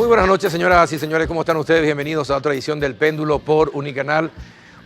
Muy buenas noches, señoras y señores, ¿cómo están ustedes? Bienvenidos a otra edición del Péndulo por Unicanal.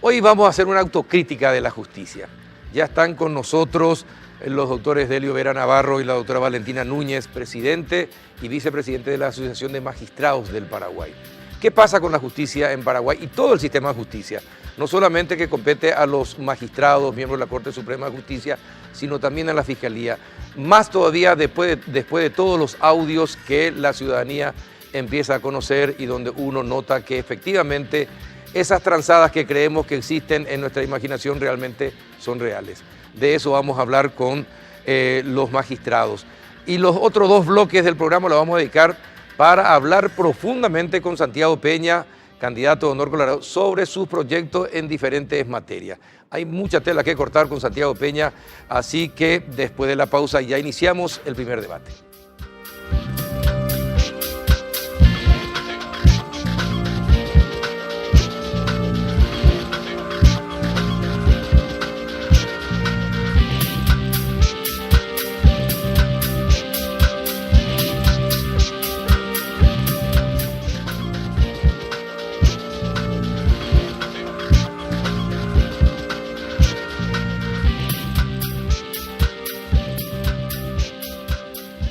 Hoy vamos a hacer una autocrítica de la justicia. Ya están con nosotros los doctores Delio Vera Navarro y la doctora Valentina Núñez, presidente y vicepresidente de la Asociación de Magistrados del Paraguay. ¿Qué pasa con la justicia en Paraguay y todo el sistema de justicia? No solamente que compete a los magistrados, miembros de la Corte Suprema de Justicia, sino también a la Fiscalía. Más todavía después de todos los audios que la ciudadanía empieza a conocer y donde uno nota que efectivamente esas tranzadas que creemos que existen en nuestra imaginación realmente son reales. De eso vamos a hablar con los magistrados. Y los otros dos bloques del programa los vamos a dedicar para hablar profundamente con Santiago Peña, candidato de Honor Colorado, sobre sus proyectos en diferentes materias. Hay mucha tela que cortar con Santiago Peña, así que después de la pausa ya iniciamos el primer debate.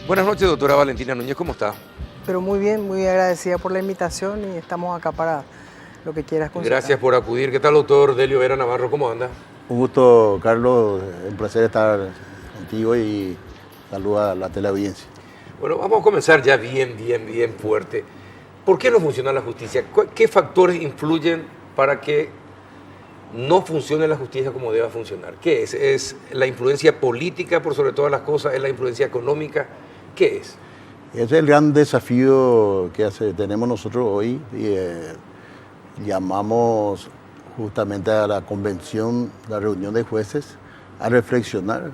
Buenas noches, doctora Valentina Núñez, ¿cómo está? Pero muy bien, muy agradecida por la invitación y estamos acá para lo que quieras consultar. Gracias por acudir. ¿Qué tal, doctor Delio Vera Navarro? ¿Cómo anda? Un gusto, Carlos, un placer estar contigo y saluda a la teleaudiencia. Bueno, vamos a comenzar ya bien fuerte. ¿Por qué no funciona la justicia? ¿Qué factores influyen para que no funcione la justicia como deba funcionar? ¿Qué es? ¿Es la influencia política por sobre todas las cosas? ¿Es la influencia económica? ¿Qué es? Ese es el gran desafío que tenemos nosotros hoy. Llamamos justamente a la convención, la reunión de jueces, a reflexionar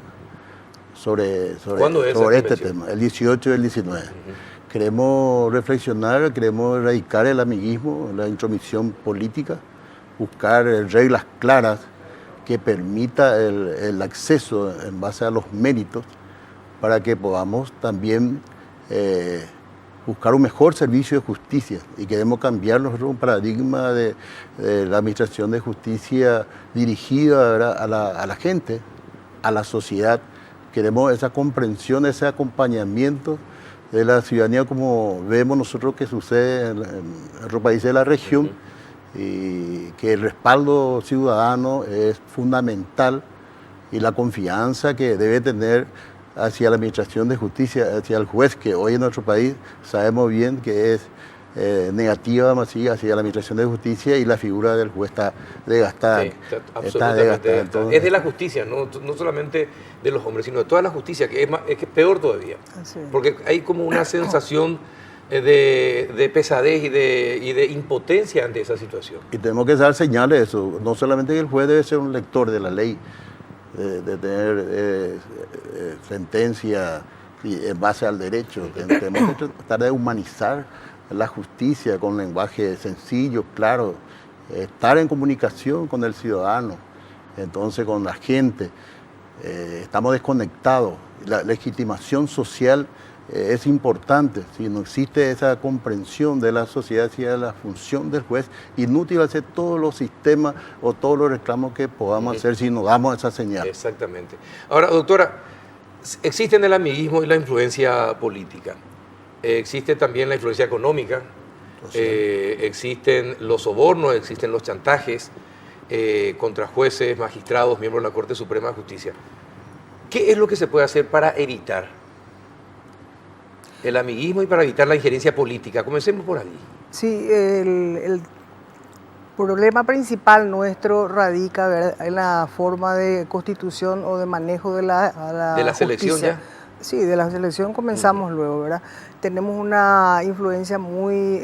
sobre este tema, el 18 y el 19. Queremos reflexionar, queremos erradicar el amiguismo, la intromisión política, buscar reglas claras que permita el acceso en base a los méritos para que podamos también buscar un mejor servicio de justicia y queremos cambiar nosotros un paradigma de la administración de justicia dirigida a la gente, a la sociedad. Queremos esa comprensión, ese acompañamiento de la ciudadanía como vemos nosotros que sucede en otros países de la región. Y que el respaldo ciudadano es fundamental y la confianza que debe tener hacia la administración de justicia, hacia el juez, que hoy en nuestro país sabemos bien que es negativa hacia la administración de justicia y la figura del juez está desgastada. Sí, está desgastada. Entonces, es de la justicia, no solamente de los hombres, sino de toda la justicia, que es peor todavía. Sí. Porque hay como una sensación de pesadez y de impotencia ante esa situación. Y tenemos que dar señales de eso. No solamente que el juez debe ser un lector de la ley, de tener sentencia en base al derecho. Tenemos que tratar de humanizar la justicia con lenguaje sencillo, claro, estar en comunicación con el ciudadano, entonces con la gente. Estamos desconectados. La legitimación social es importante. Si no existe esa comprensión de la sociedad hacia la función del juez, inútil hacer todos los sistemas o todos los reclamos que podamos hacer si no damos esa señal. Exactamente. Ahora, doctora, existen el amiguismo y la influencia política. Existe también la influencia económica, existen los sobornos, existen los chantajes contra jueces, magistrados, miembros de la Corte Suprema de Justicia. ¿Qué es lo que se puede hacer para evitar el amiguismo y para evitar la injerencia política? Comencemos por ahí. Sí, el problema principal nuestro radica, ¿verdad?, en la forma de constitución o de manejo de la selección ya. Sí, de la selección comenzamos luego, ¿verdad? Tenemos una influencia muy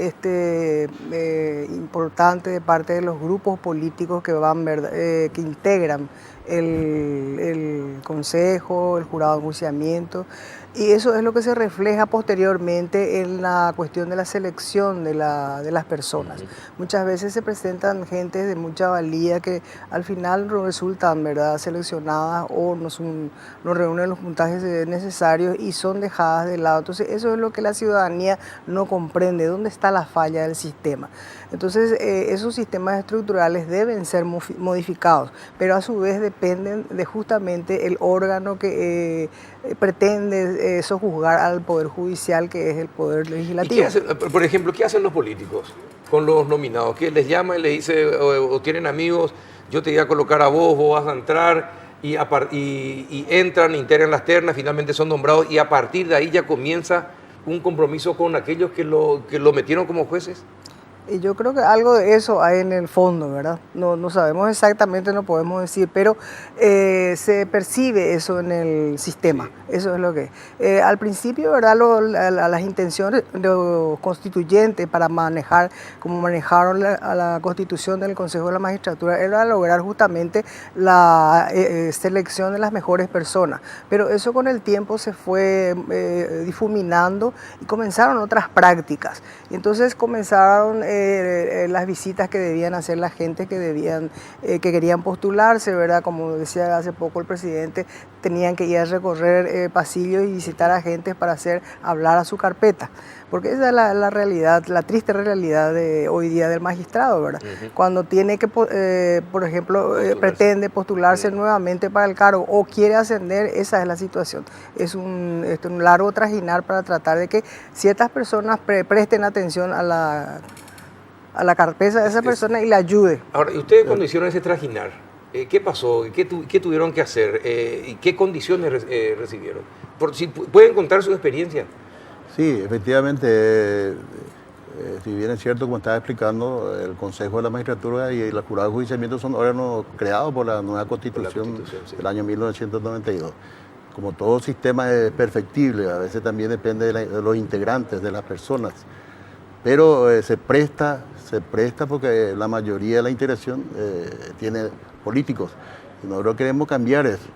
importante de parte de los grupos políticos que van, que integran el consejo, el jurado de enjuiciamiento, y eso es lo que se refleja posteriormente en la cuestión de la selección de las personas. Muchas veces se presentan gente de mucha valía que al final no resultan, ¿verdad?, seleccionadas o no reúnen los puntajes necesarios y son dejadas de lado. Entonces eso es lo que la ciudadanía no comprende, dónde está la falla del sistema. Entonces esos sistemas estructurales deben ser modificados, pero a su vez dependen de justamente el órgano que pretende sojuzgar al Poder Judicial, que es el Poder Legislativo. ¿Y qué hacen, por ejemplo, qué hacen los políticos con los nominados? ¿Qué les llama y les dice, o tienen amigos, yo te voy a colocar a vos, vos vas a entrar, y entran, integran las ternas, finalmente son nombrados, y a partir de ahí ya comienza un compromiso con aquellos que lo metieron como jueces? Y yo creo que algo de eso hay en el fondo, ¿verdad? No sabemos exactamente, no podemos decir, pero se percibe eso en el sistema, sí. Eso es lo que es. Al principio, ¿verdad? Las intenciones de los constituyentes para manejar, como manejaron a la constitución del Consejo de la Magistratura, era lograr justamente la selección de las mejores personas, pero eso con el tiempo se fue difuminando y comenzaron otras prácticas, y entonces comenzaron las visitas que debían hacer la gente que querían postularse, ¿verdad? Como decía hace poco el presidente, tenían que ir a recorrer pasillos y visitar a gente para hablar a su carpeta, porque esa es la realidad, la triste realidad de hoy día del magistrado, ¿verdad? Cuando tiene que, por ejemplo, pretende postularse nuevamente para el cargo o quiere ascender, esa es la situación. Es un largo trajinar para tratar de que ciertas personas presten atención a la carpeta de esa persona y la ayude. Ahora, ¿y ustedes cuando hicieron ese trajinar, qué pasó? ¿Qué tuvieron que hacer? ¿Y qué condiciones recibieron? Si pueden contar su experiencia. Sí, efectivamente, si bien es cierto, como estaba explicando, el Consejo de la Magistratura y el Jurado de Enjuiciamiento son órganos creados por la nueva Constitución sí. Del año 1992. Como todo sistema es perfectible, a veces también depende de los integrantes, de las personas, pero se presta porque la mayoría de la integración tiene políticos. Y nosotros queremos cambiar eso,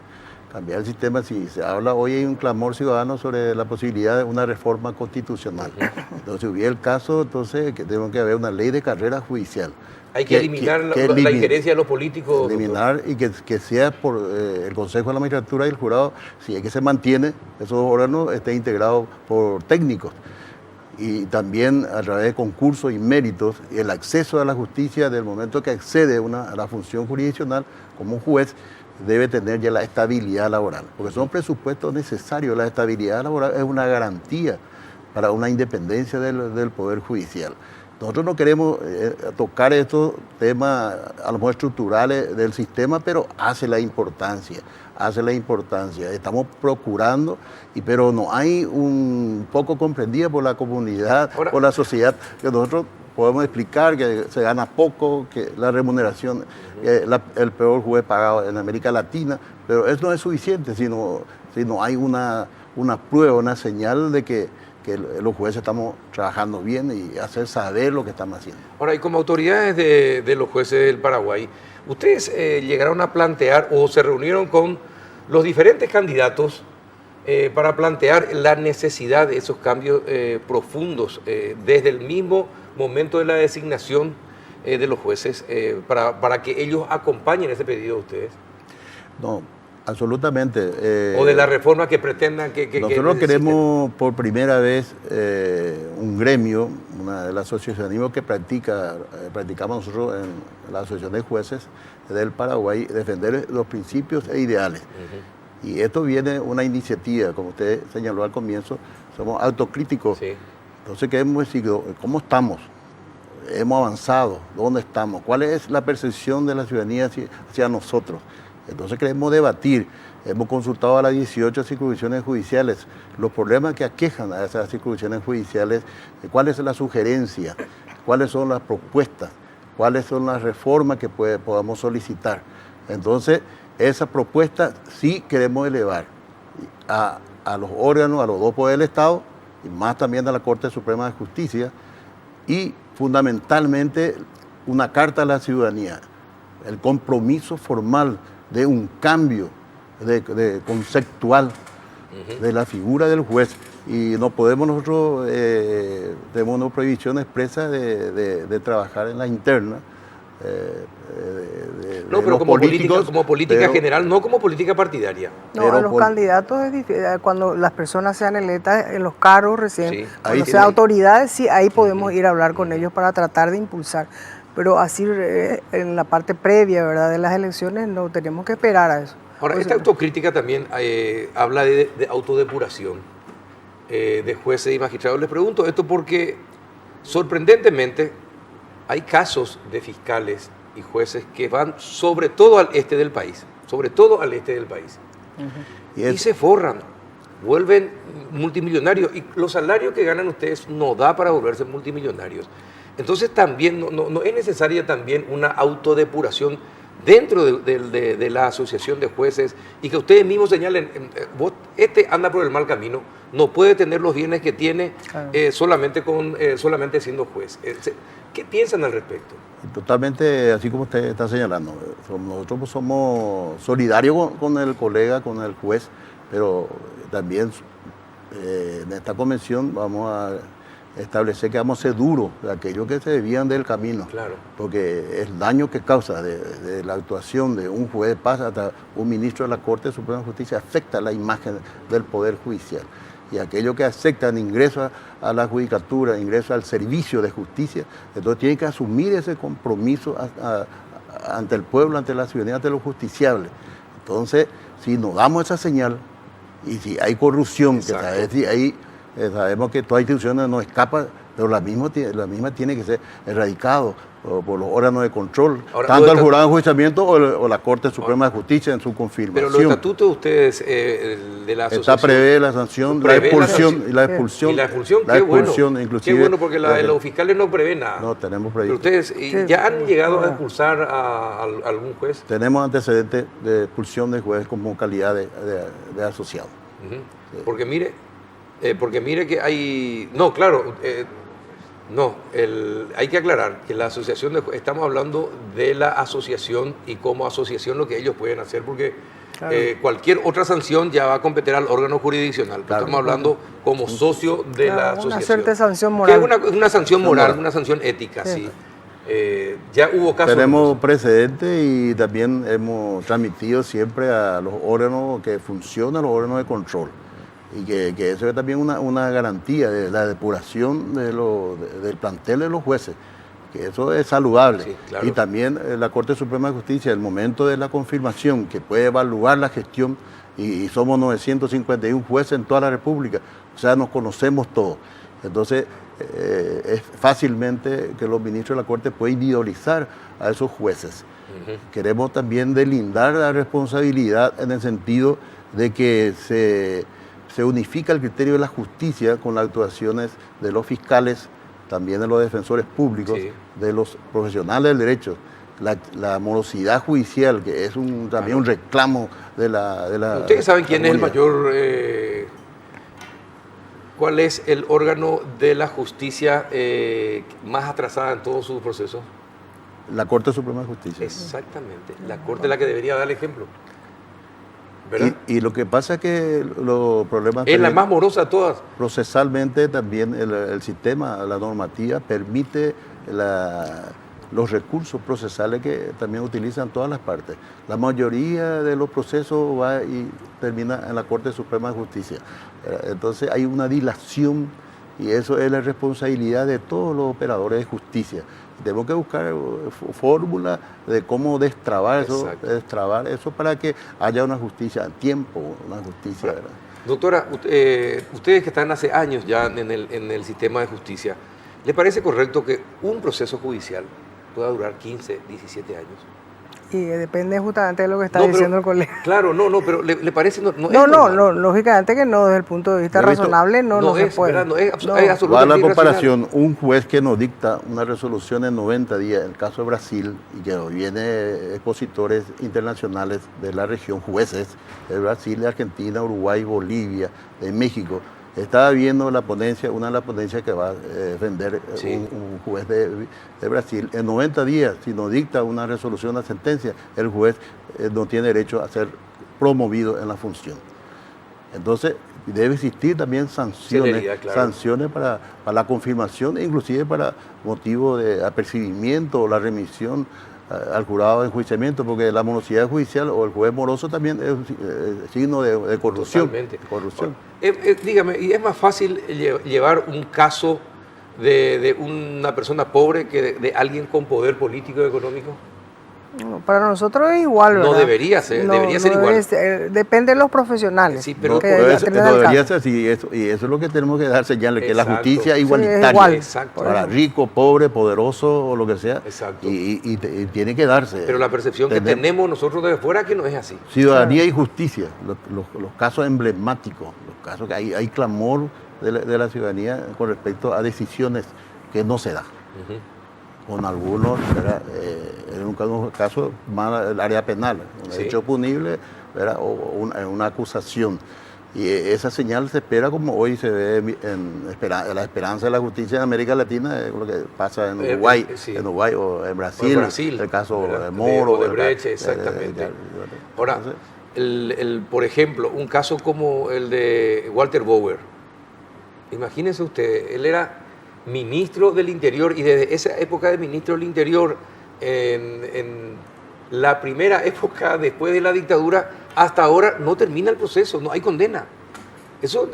cambiar el sistema. Si se habla hoy, hay un clamor ciudadano sobre la posibilidad de una reforma constitucional. Entonces, si hubiera el caso, entonces tenemos que haber una ley de carrera judicial. Hay que eliminar la injerencia de los políticos. Eliminar, y que sea por el Consejo de la Magistratura y el Jurado, si es que se mantiene, esos órganos estén integrados por técnicos. Y también a través de concursos y méritos, el acceso a la justicia, del momento que accede a la función jurisdiccional como juez, debe tener ya la estabilidad laboral, porque son presupuestos necesarios. La estabilidad laboral es una garantía para una independencia del Poder Judicial. Nosotros no queremos tocar estos temas a lo mejor estructurales del sistema, pero hace la importancia. Estamos procurando, pero no hay un poco comprendida por la comunidad, por la sociedad, que nosotros podemos explicar que se gana poco, que la remuneración es el peor juez pagado en América Latina, pero eso no es suficiente, sino hay una prueba, una señal de que los jueces estamos trabajando bien y hacer saber lo que estamos haciendo. Ahora, y como autoridades de los jueces del Paraguay, ¿ustedes llegaron a plantear o se reunieron con los diferentes candidatos para plantear la necesidad de esos cambios profundos desde el mismo momento de la designación de los jueces para que ellos acompañen ese pedido de ustedes? No, absolutamente. O de la reforma que pretendan que nosotros queremos por primera vez un gremio, del asociacionismo que practicamos nosotros en la Asociación de Jueces del Paraguay, defender los principios e ideales. Y esto viene una iniciativa, como usted señaló al comienzo, somos autocríticos. Sí. Entonces queremos decir cómo estamos, hemos avanzado, dónde estamos, cuál es la percepción de la ciudadanía hacia nosotros. Entonces queremos debatir. Hemos consultado a las 18 circunscripciones judiciales los problemas que aquejan a esas circunscripciones judiciales, cuál es la sugerencia, cuáles son las propuestas, cuáles son las reformas que podamos solicitar. Entonces, esa propuesta sí queremos elevar a los órganos, a los dos poderes del Estado, y más también a la Corte Suprema de Justicia, y fundamentalmente una carta a la ciudadanía, el compromiso formal de un cambio de conceptual de la figura del juez. Y no podemos nosotros, tenemos una prohibición expresa de trabajar en la interna. No, pero como política general, no como política partidaria. No, a los candidatos es difícil. Cuando las personas sean electas en los cargos recién, sí, cuando sean autoridades, sí, ahí podemos ir a hablar con ellos para tratar de impulsar. Pero así en la parte previa, ¿verdad?, de las elecciones no tenemos que esperar a eso. Ahora, esta autocrítica también habla de autodepuración de jueces y magistrados. Les pregunto esto porque sorprendentemente hay casos de fiscales y jueces que van sobre todo al este del país, y se forran, vuelven multimillonarios, y los salarios que ganan ustedes no da para volverse multimillonarios. Entonces también no es necesaria también una autodepuración dentro de la asociación de jueces, y que ustedes mismos señalen, este anda por el mal camino, no puede tener los bienes que tiene, claro, solamente siendo juez. ¿Qué piensan al respecto? Totalmente, así como usted está señalando. Nosotros somos solidarios con el colega, con el juez, pero también en esta convención vamos a establecer que vamos a ser duros de aquellos que se desvían del camino. Claro. Porque el daño que causa de la actuación de un juez, pasa hasta un ministro de la Corte Suprema de Justicia, afecta la imagen del Poder Judicial. Y aquellos que aceptan ingreso a la judicatura, ingreso al servicio de justicia, entonces tienen que asumir ese compromiso ante el pueblo, ante la ciudadanía, ante los justiciables. Entonces, si nos damos esa señal, y si hay corrupción, que sabemos que toda institución no escapa, pero la misma tiene que ser erradicado por los órganos de control, ahora, tanto el jurado de enjuiciamiento o la Corte Suprema de Justicia en su confirmación. Pero los estatutos de ustedes de la asociación... Está prevé la sanción, la expulsión. Y la expulsión, qué bueno. Inclusive, qué bueno, porque los fiscales no prevén nada. No, tenemos previsto. Pero ustedes ya han llegado a expulsar a algún juez. Tenemos antecedentes de expulsión de jueces como calidad de asociado. Sí. Porque mire que hay... No, claro... hay que aclarar que la asociación, estamos hablando de la asociación y como asociación lo que ellos pueden hacer, porque claro, cualquier otra sanción ya va a competir al órgano jurisdiccional. Claro, estamos hablando como socio de la asociación. Una cierta sanción moral. Que es una sanción moral, una sanción ética, sí. Ya hubo casos. Tenemos precedentes y también hemos transmitido siempre a los órganos que funcionan, los órganos de control. Y que eso es también una garantía de la depuración del plantel de los jueces, que eso es saludable. Sí, claro. Y también la Corte Suprema de Justicia, el momento de la confirmación, que puede evaluar la gestión, y somos 951 jueces en toda la República, o sea, nos conocemos todos. Entonces, es fácilmente que los ministros de la Corte pueden individualizar a esos jueces. Queremos también delindar la responsabilidad en el sentido de que se unifica el criterio de la justicia con las actuaciones de los fiscales, también de los defensores públicos, sí, de los profesionales del derecho. La morosidad judicial, que es también un reclamo de la... ¿Ustedes saben quién es el mayor... cuál es el órgano de la justicia más atrasada en todos sus procesos? La Corte Suprema de Justicia. Exactamente, la Corte es la que debería dar el ejemplo. Y lo que pasa es que los problemas... Es la más morosa de todas. Procesalmente también el sistema, la normativa, permite los recursos procesales que también utilizan todas las partes. La mayoría de los procesos va y termina en la Corte Suprema de Justicia. Entonces hay una dilación y eso es la responsabilidad de todos los operadores de justicia. Tenemos que buscar fórmulas de cómo destrabar eso para que haya una justicia a tiempo, una justicia. Bueno, doctora, ustedes que están hace años ya en el sistema de justicia, ¿le parece correcto que un proceso judicial pueda durar 15, 17 años? Y depende justamente de lo que está diciendo el colega. Claro, pero ¿le parece? No, lógicamente que no, desde el punto de vista razonable no se puede. Es absolutamente va a la comparación, un juez que nos dicta una resolución en 90 días, en el caso de Brasil, y que viene expositores internacionales de la región, jueces de Brasil, de Argentina, Uruguay, Bolivia, de México, Estaba viendo la ponencia, una de las ponencias que va a defender un juez de Brasil. En 90 días, si no dicta una resolución, una sentencia, el juez no tiene derecho a ser promovido en la función. Entonces, debe existir también sanciones, sanciones para la confirmación e inclusive para motivo de apercibimiento o la remisión al jurado de enjuiciamiento, porque la morosidad judicial o el juez moroso también es signo de corrupción. Totalmente. Corrupción. Dígame, ¿y es más fácil llevar un caso de una persona pobre que de alguien con poder político y económico? No, para nosotros es igual, ¿verdad? No debería ser, debería ser igual. Depende de los profesionales. Sí, pero eso debería ser así, y eso es lo que tenemos que dar señal, que la justicia es igualitaria, es igual. Para rico, pobre, poderoso o lo que sea, exacto. Y tiene que darse. Pero la percepción que tenemos nosotros desde fuera es que no es así. Ciudadanía y justicia, los casos emblemáticos, los casos que hay clamor de la ciudadanía con respecto a decisiones que no se dan. Con algunos, en un caso más el área penal, un hecho punible, o una acusación. Y esa señal se espera, como hoy se ve en la esperanza de la justicia en América Latina, lo que pasa en Uruguay, o en Brasil, el caso de Moro. De Brecht, exactamente. Ahora, por ejemplo, un caso como el de Walter Bauer. Imagínense usted, él era ministro del Interior, y desde esa época de ministro del Interior, en la primera época después de la dictadura, hasta ahora no termina el proceso, no hay condena. Eso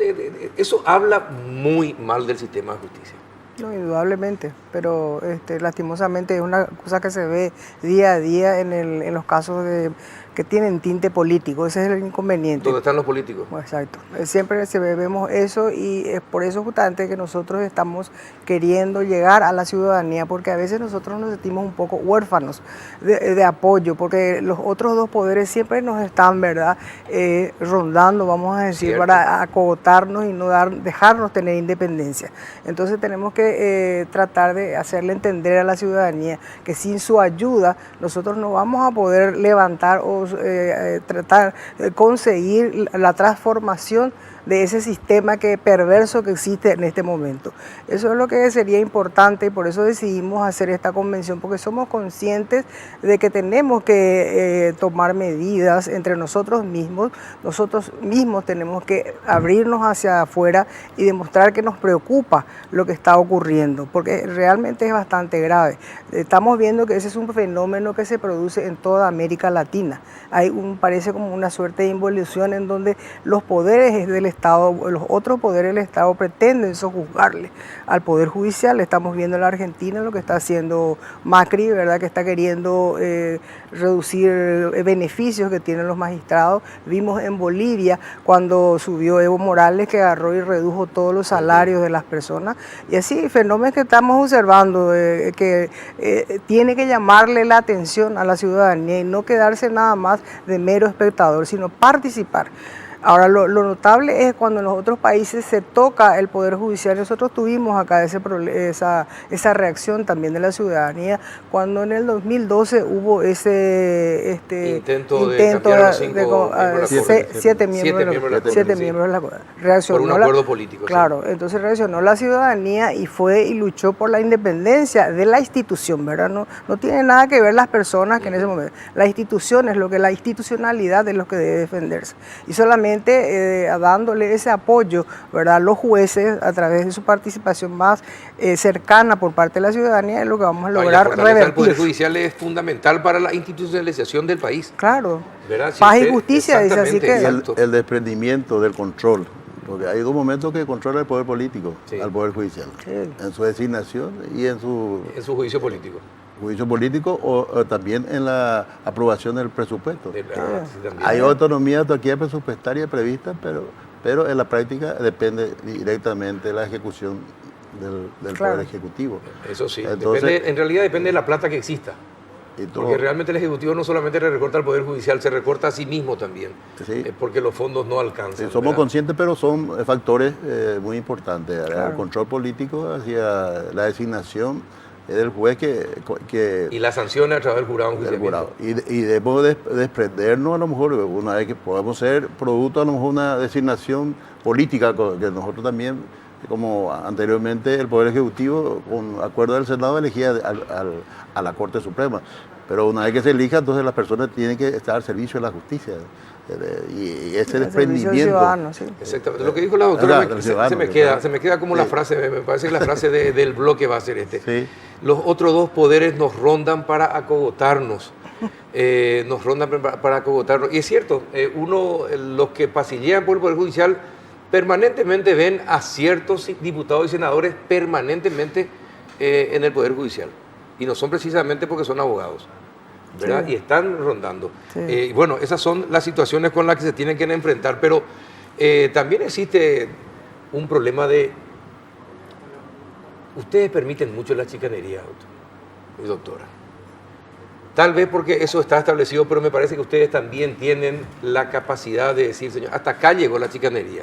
habla muy mal del sistema de justicia. No, indudablemente, pero lastimosamente es una cosa que se ve día a día en los casos que tienen tinte político. Ese es el inconveniente. ¿Dónde están los políticos? Exacto. Siempre vemos eso, y es por eso justamente que nosotros estamos queriendo llegar a la ciudadanía, porque a veces nosotros nos sentimos un poco huérfanos de apoyo, porque los otros dos poderes siempre nos están, ¿verdad?, rondando, vamos a decir, Cierto, para acogotarnos y no dejarnos tener independencia. Entonces tenemos que tratar de hacerle entender a la ciudadanía que sin su ayuda nosotros no vamos a poder levantar o tratar de conseguir la transformación de ese sistema perverso que existe en este momento. Eso es lo que sería importante, y por eso decidimos hacer esta convención, porque somos conscientes de que tenemos que tomar medidas entre nosotros mismos tenemos que abrirnos hacia afuera y demostrar que nos preocupa lo que está ocurriendo, porque realmente es bastante grave. Estamos viendo que ese es un fenómeno que se produce en toda América Latina. Parece como una suerte de involución en donde los poderes del Estado, los otros poderes del Estado pretenden sojuzgarle al Poder Judicial. Estamos viendo en la Argentina lo que está haciendo Macri, ¿verdad?, que está queriendo reducir beneficios que tienen los magistrados. Vimos en Bolivia cuando subió Evo Morales, que agarró y redujo todos los salarios de las personas. Y así, fenómenos que estamos observando, que tiene que llamarle la atención a la ciudadanía y no quedarse nada más de mero espectador, sino participar. Ahora, lo notable es cuando en los otros países se toca el Poder Judicial. Nosotros tuvimos acá esa reacción también de la ciudadanía, cuando en el 2012 hubo ese intento de cambiar 7 miembros de la Corte. Reaccionó por un acuerdo político. Claro, entonces reaccionó la ciudadanía y fue y luchó por la independencia de la institución, ¿verdad? No tiene nada que ver las personas que en ese momento. La institución es la institucionalidad es lo que debe defenderse. Y solamente dándole ese apoyo, ¿verdad?, a los jueces a través de su participación más cercana por parte de la ciudadanía, es lo que vamos a lograr revertir. El Poder Judicial es fundamental para la institucionalización del país. Claro. ¿Verdad? Paz y justicia, dice, así que... El desprendimiento del control, porque hay dos momentos que controla el poder político al Poder Judicial, en su designación y en su juicio político. Juicio político o también en la aprobación del presupuesto. Hay autonomía presupuestaria prevista, pero en la práctica depende directamente de la ejecución del Poder Ejecutivo. Eso sí, entonces, en realidad depende de la plata que exista. Porque realmente el Ejecutivo no solamente le recorta al Poder Judicial, se recorta a sí mismo también, porque los fondos no alcanzan. Somos conscientes, pero son factores muy importantes. El control político hacia la designación es del juez que... Y la sanciona a través del jurado. Y debemos desprendernos a lo mejor, una vez que podemos ser producto a lo mejor una designación política, que nosotros también, como anteriormente el Poder Ejecutivo, con acuerdo del Senado, elegía a la Corte Suprema. Pero una vez que se elija, entonces las personas tienen que estar al servicio de la justicia. Y ese desprendimiento. Sí. Exactamente. Lo que dijo la doctora se me queda como la frase, me parece que la frase del bloque va a ser este. Sí. Los otros dos poderes nos rondan para acogotarnos. Y es cierto, los que pasillean por el Poder Judicial permanentemente ven a ciertos diputados y senadores permanentemente en el Poder Judicial. Y no son precisamente porque son abogados, ¿verdad? Sí. Y están rondando. Sí. Y bueno, esas son las situaciones con las que se tienen que enfrentar, pero también existe un problema de... Ustedes permiten mucho la chicanería, doctora. Tal vez porque eso está establecido, pero me parece que ustedes también tienen la capacidad de decir, señor, hasta acá llegó la chicanería,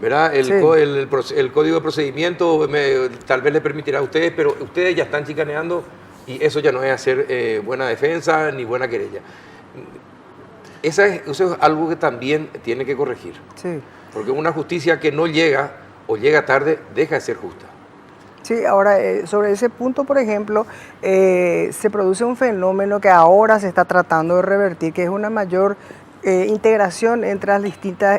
¿verdad? El código de procedimiento tal vez le permitirá a ustedes, pero ustedes ya están chicaneando y eso ya no es hacer buena defensa ni buena querella. Eso es algo que también tiene que corregir. Sí. Porque una justicia que no llega o llega tarde deja de ser justa. Sí, ahora sobre ese punto, por ejemplo, se produce un fenómeno que ahora se está tratando de revertir, que es una mayor integración entre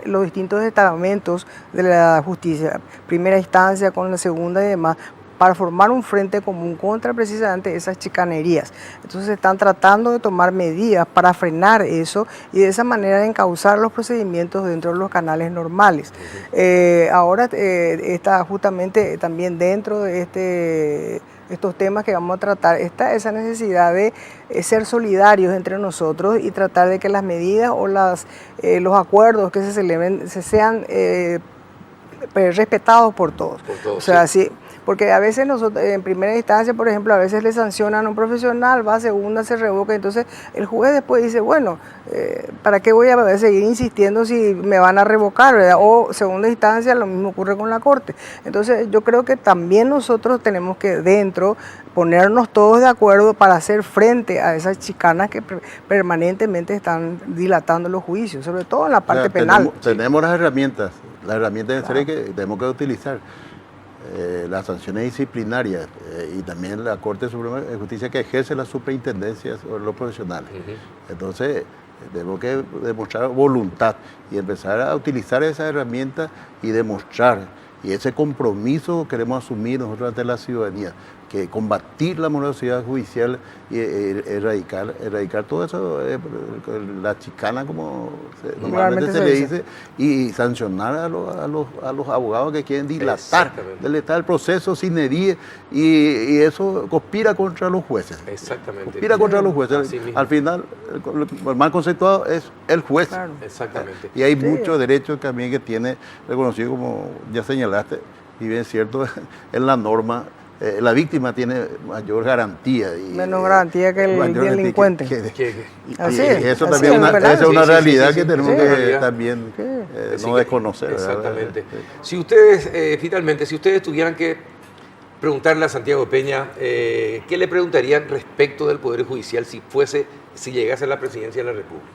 los distintos estamentos de la justicia, primera instancia con la segunda y demás, para formar un frente común contra precisamente esas chicanerías. Entonces se están tratando de tomar medidas para frenar eso y de esa manera encauzar los procedimientos dentro de los canales normales. Ahora está justamente también dentro de estos temas que vamos a tratar, está esa necesidad de ser solidarios entre nosotros y tratar de que las medidas o los acuerdos que se celebren sean respetados por todos. O sea, sí. Porque a veces nosotros, en primera instancia, por ejemplo, a veces le sancionan a un profesional, va a segunda, se revoca, entonces el juez después dice, bueno, ¿para qué voy a seguir insistiendo si me van a revocar, ¿verdad? O segunda instancia, lo mismo ocurre con la Corte. Entonces yo creo que también nosotros tenemos que dentro ponernos todos de acuerdo para hacer frente a esas chicanas que permanentemente están dilatando los juicios, sobre todo en la parte penal. Tenemos las herramientas necesarias que tenemos que utilizar. Las sanciones disciplinarias y también la Corte Suprema de Justicia que ejerce la superintendencia sobre los profesionales. Entonces, tenemos que demostrar voluntad y empezar a utilizar esas herramientas y demostrar, y ese compromiso queremos asumir nosotros ante la ciudadanía, que combatir la morosidad judicial y erradicar todo eso, la chicana como normalmente se le dice, y sancionar a los abogados que quieren dilatar el proceso sin herir, y eso conspira contra los jueces. Exactamente. Conspira contra los jueces. Al final, el mal conceptuado es el juez. Claro. Exactamente. Y hay muchos derechos también que tiene reconocido, como ya señalaste, y bien cierto, en la norma. La víctima tiene mayor garantía. Menos garantía que el delincuente. Así es. Eso también es una realidad que tenemos que también no desconocer. Exactamente. Si ustedes, finalmente, si ustedes tuvieran que preguntarle a Santiago Peña, ¿qué le preguntarían respecto del Poder Judicial si llegase a la presidencia de la República?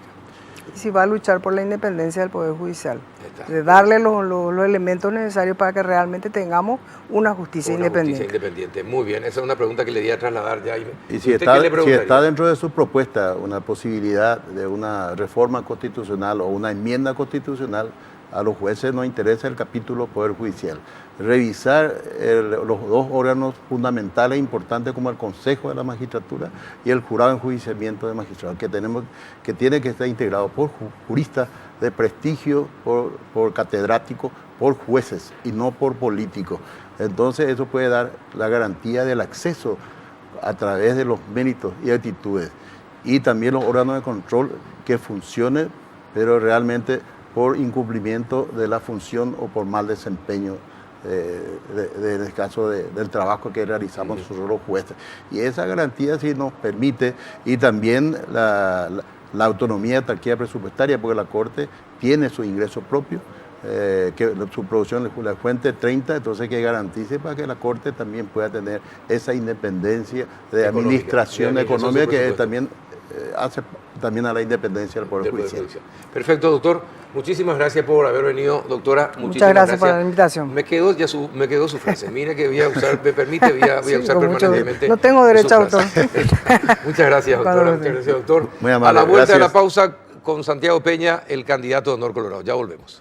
Si va a luchar por la independencia del Poder Judicial, de darle los elementos necesarios para que realmente tengamos una justicia independiente. Justicia independiente, muy bien, esa es una pregunta que le di a trasladar ya. Y si está dentro de su propuesta una posibilidad de una reforma constitucional o una enmienda constitucional, a los jueces nos interesa el capítulo Poder Judicial. Revisar los dos órganos fundamentales e importantes como el Consejo de la Magistratura y el Jurado de Enjuiciamiento de Magistrados, que tiene que estar integrado por juristas de prestigio, por catedráticos, por jueces y no por políticos. Entonces eso puede dar la garantía del acceso a través de los méritos y actitudes. Y también los órganos de control que funcionen, pero realmente por incumplimiento de la función o por mal desempeño en el caso del trabajo que realizamos nosotros los jueces. Y esa garantía sí nos permite, y también la autonomía de autarquía presupuestaria, porque la Corte tiene su ingreso propio, que su producción, la fuente 30, entonces que garantice para que la Corte también pueda tener esa independencia de administración económica que también hace también a la independencia del Poder Judicial. Perfecto, doctor. Muchísimas gracias por haber venido, doctora. Muchas gracias por la invitación. Me quedó su frase. Mira que voy a usar, me permite, voy a usar permanentemente. No tengo derecho a autor. Muchas gracias, doctora. Muchas gracias, doctor. Muy amable. A la vuelta de la Gracias. pausa con Santiago Peña, el candidato de Honor Colorado. Ya volvemos.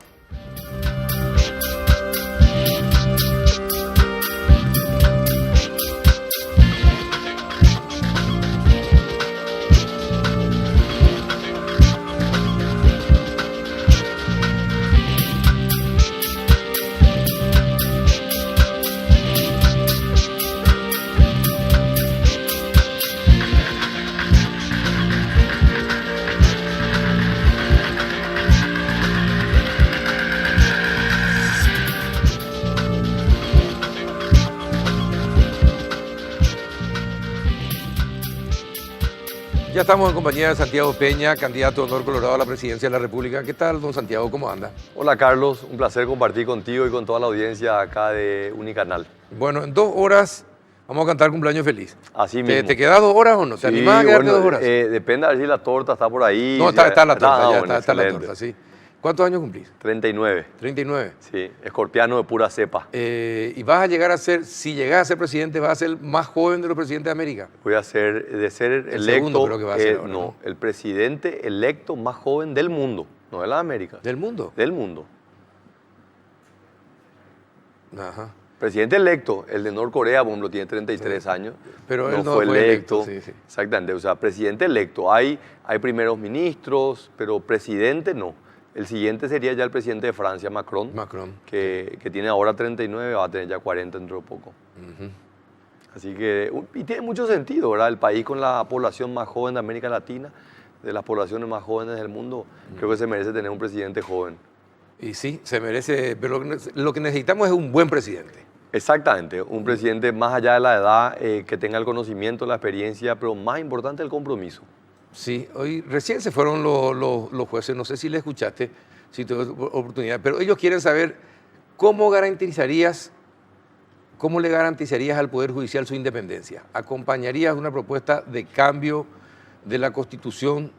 Ya estamos en compañía de Santiago Peña, candidato de Honor Colorado a la presidencia de la República. ¿Qué tal, don Santiago? ¿Cómo anda? Hola Carlos, un placer compartir contigo y con toda la audiencia acá de Unicanal. Bueno, en 2 horas vamos a cantar cumpleaños feliz. Así mismo. ¿Te quedas 2 horas o no? ¿Te animás a quedarte 2 horas? Depende a ver si la torta está por ahí. No, está la torta, ya bueno, está la excelente. torta, sí. ¿Cuántos años cumplís? 39, 39. sí, escorpiano de pura cepa. Y vas a llegar a ser, si llegas a ser presidente, vas a ser el más joven de los presidentes de América. Voy a ser, de ser El electo, segundo creo que va a ser ahora, no, ¿no? el presidente electo más joven del mundo, no de la América. ¿Del mundo? Del mundo. Ajá. Presidente electo, el de Norcorea, por ejemplo, tiene 33 años. Pero no él no fue fue electo. electo, sí. Exactamente, o sea, presidente electo. Hay primeros ministros, pero presidente no. El siguiente sería ya el presidente de Francia, Macron, que tiene ahora 39, va a tener ya 40 dentro de poco. Así que, y tiene mucho sentido, ¿verdad? El país con la población más joven de América Latina, de las poblaciones más jóvenes del mundo, creo que se merece tener un presidente joven. Y sí, se merece, pero lo que necesitamos es un buen presidente. Exactamente, un presidente más allá de la edad, que tenga el conocimiento, la experiencia, pero más importante el compromiso. Sí, hoy recién se fueron los jueces, no sé si le escuchaste, si tuve oportunidad, pero ellos quieren saber cómo le garantizarías al Poder Judicial su independencia. ¿Acompañarías una propuesta de cambio de la Constitución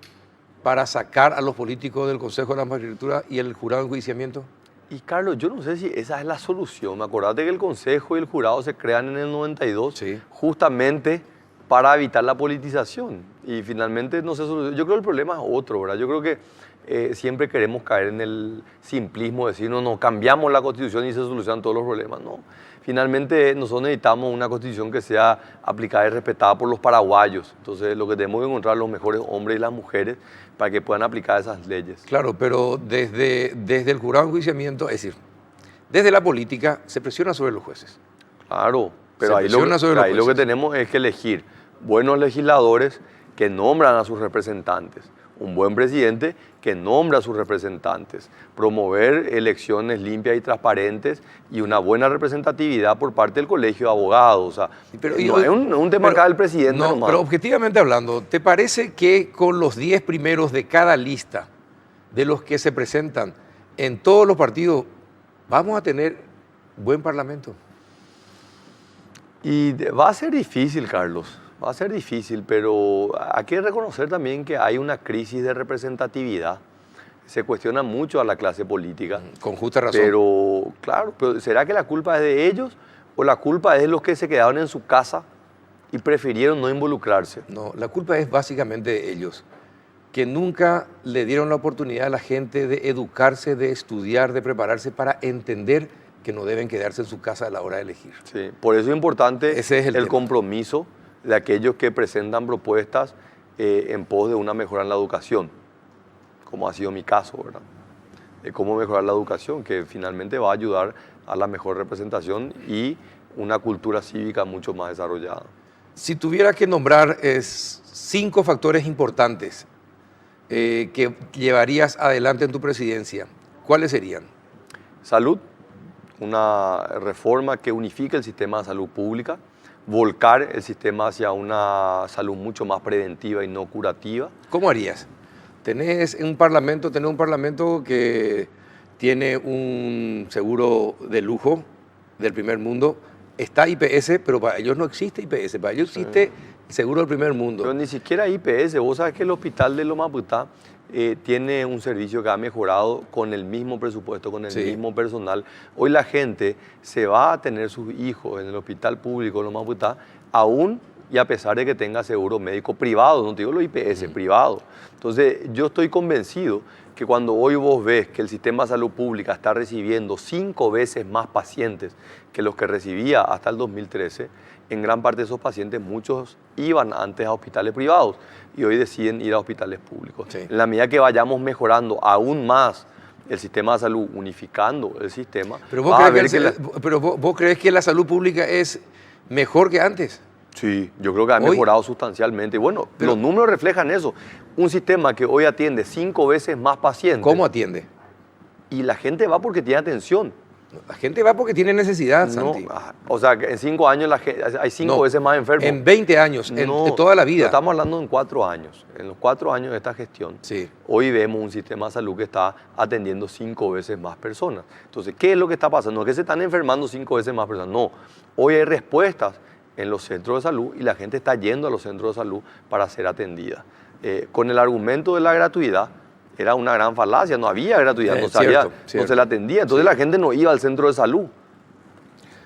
para sacar a los políticos del Consejo de la Magistratura y el jurado de enjuiciamiento? Y Carlos, yo no sé si esa es la solución. Acordate que el Consejo y el jurado se crean en el 92, Sí. justamente para evitar la politización. Y finalmente no se soluciona. Yo creo que el problema es otro, ¿verdad? Yo creo que siempre queremos caer en el simplismo de decir, no, cambiamos la Constitución y se solucionan todos los problemas. No. Finalmente nosotros necesitamos una Constitución que sea aplicada y respetada por los paraguayos. Entonces lo que tenemos que encontrar los mejores hombres y las mujeres para que puedan aplicar esas leyes. Claro, pero desde el jurado de enjuiciamiento, es decir, desde la política se presiona sobre los jueces. Claro, pero Se ahí presiona sobre los lo que jueces. tenemos es que elegir buenos legisladores que nombran a sus representantes, un buen presidente que nombra a sus representantes, promover elecciones limpias y transparentes y una buena representatividad por parte del Colegio de Abogados. O sea, no es un tema acá del presidente no, nomás. pero objetivamente hablando, ¿te parece que con los 10 primeros de cada lista de los que se presentan en todos los partidos vamos a tener buen parlamento? Y va a ser difícil, Carlos, va a ser difícil, pero hay que reconocer también que hay una crisis de representatividad. Se cuestiona mucho a la clase política. Con justa razón. Pero, claro, pero ¿será que la culpa es de ellos o la culpa es de los que se quedaron en su casa y prefirieron no involucrarse? No, la culpa es básicamente de ellos, que nunca le dieron la oportunidad a la gente de educarse, de estudiar, de prepararse para entender que no deben quedarse en su casa a la hora de elegir. Sí, por eso es importante Ese es el tema. compromiso de aquellos que presentan propuestas en pos de una mejora en la educación, como ha sido mi caso, ¿verdad? De cómo mejorar la educación, que finalmente va a ayudar a la mejor representación y una cultura cívica mucho más desarrollada. Si tuviera que nombrar 5 factores importantes que llevarías adelante en tu presidencia, ¿cuáles serían? Salud, una reforma que unifique el sistema de salud pública, volcar el sistema hacia una salud mucho más preventiva y no curativa. ¿Cómo harías? Tener un parlamento que tiene un seguro de lujo del primer mundo. Está IPS, pero para ellos no existe IPS, para ellos existe el seguro del primer mundo. Pero ni siquiera IPS. Vos sabés que el hospital de Loma Putá tiene un servicio que ha mejorado con el mismo presupuesto, con el mismo personal. Hoy la gente se va a tener sus hijos en el hospital público de Loma Putá, aún y a pesar de que tenga seguro médico privado, no te digo los IPS, privado. Entonces, yo estoy convencido que cuando hoy vos ves que el sistema de salud pública está recibiendo 5 veces más pacientes que los que recibía hasta el 2013, en gran parte de esos pacientes, muchos iban antes a hospitales privados y hoy deciden ir a hospitales públicos. Sí. En la medida que vayamos mejorando aún más el sistema de salud, unificando el sistema... Pero vos crees que la salud pública es mejor que antes. Sí, yo creo que ha mejorado sustancialmente. Y bueno, los números reflejan eso. Un sistema que hoy atiende 5 veces más pacientes. ¿Cómo atiende? Y la gente va porque tiene atención. La gente va porque tiene necesidad, Santi. O sea, que en 5 años hay 5 veces más enfermos. En 20 años, en toda la vida. Estamos hablando en 4 años. En los 4 años de esta gestión, hoy vemos un sistema de salud que está atendiendo 5 veces más personas. Entonces, ¿qué es lo que está pasando? No es que se están enfermando 5 veces más personas. No, hoy hay respuestas en los centros de salud y la gente está yendo a los centros de salud para ser atendida. Con el argumento de la gratuidad, era una gran falacia, no había gratuidad, no se la atendía, entonces la gente no iba al centro de salud.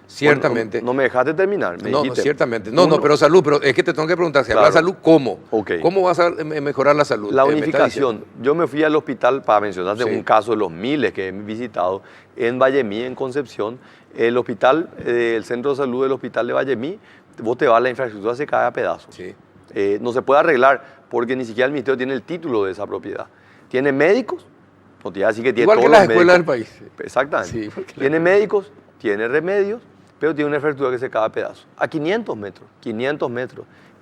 Ciertamente. Bueno, no me dejaste terminar, me dijiste. Ciertamente. Pero salud, pero es que te tengo que preguntar, si habla de salud, ¿cómo? ¿Cómo vas a mejorar la salud? La unificación. Yo me fui al hospital, para mencionarte un caso de los miles que he visitado, en Vallemí, en Concepción, el hospital, el centro de salud del hospital de Vallemí, vos te vas, la infraestructura se cae a pedazos. No se puede arreglar porque ni siquiera el ministerio tiene el título de esa propiedad. Tiene médicos, no te voy a decir que tiene igual todos que las los escuelas médicos. del país. Exactamente. Tiene médicos, tiene remedios, pero tiene una infraestructura que se cae a pedazos. A 500 metros,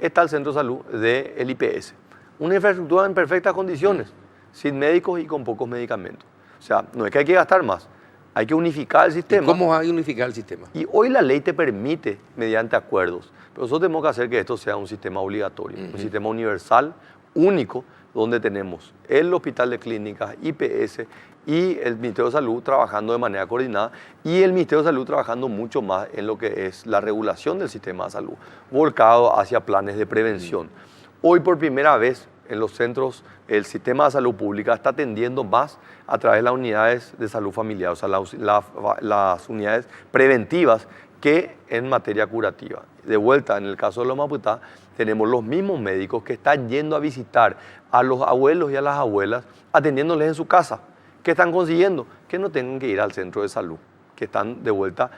está el centro de salud del IPS. Una infraestructura en perfectas condiciones, sin médicos y con pocos medicamentos. O sea, no es que hay que gastar más, hay que unificar el sistema. ¿Y cómo hay que unificar el sistema? Y hoy la ley te permite, mediante acuerdos, pero nosotros tenemos que hacer que esto sea un sistema obligatorio, un sistema universal, único, donde tenemos el Hospital de Clínicas, IPS y el Ministerio de Salud trabajando de manera coordinada y el Ministerio de Salud trabajando mucho más en lo que es la regulación del sistema de salud, volcado hacia planes de prevención. Hoy por primera vez en los centros el sistema de salud pública está atendiendo más a través de las unidades de salud familiar, o sea, las unidades preventivas que en materia curativa. De vuelta, en el caso de Loma Putá, tenemos los mismos médicos que están yendo a visitar a los abuelos y a las abuelas, atendiéndoles en su casa. ¿Qué están consiguiendo? Que no tengan que ir al centro de salud, que están de vuelta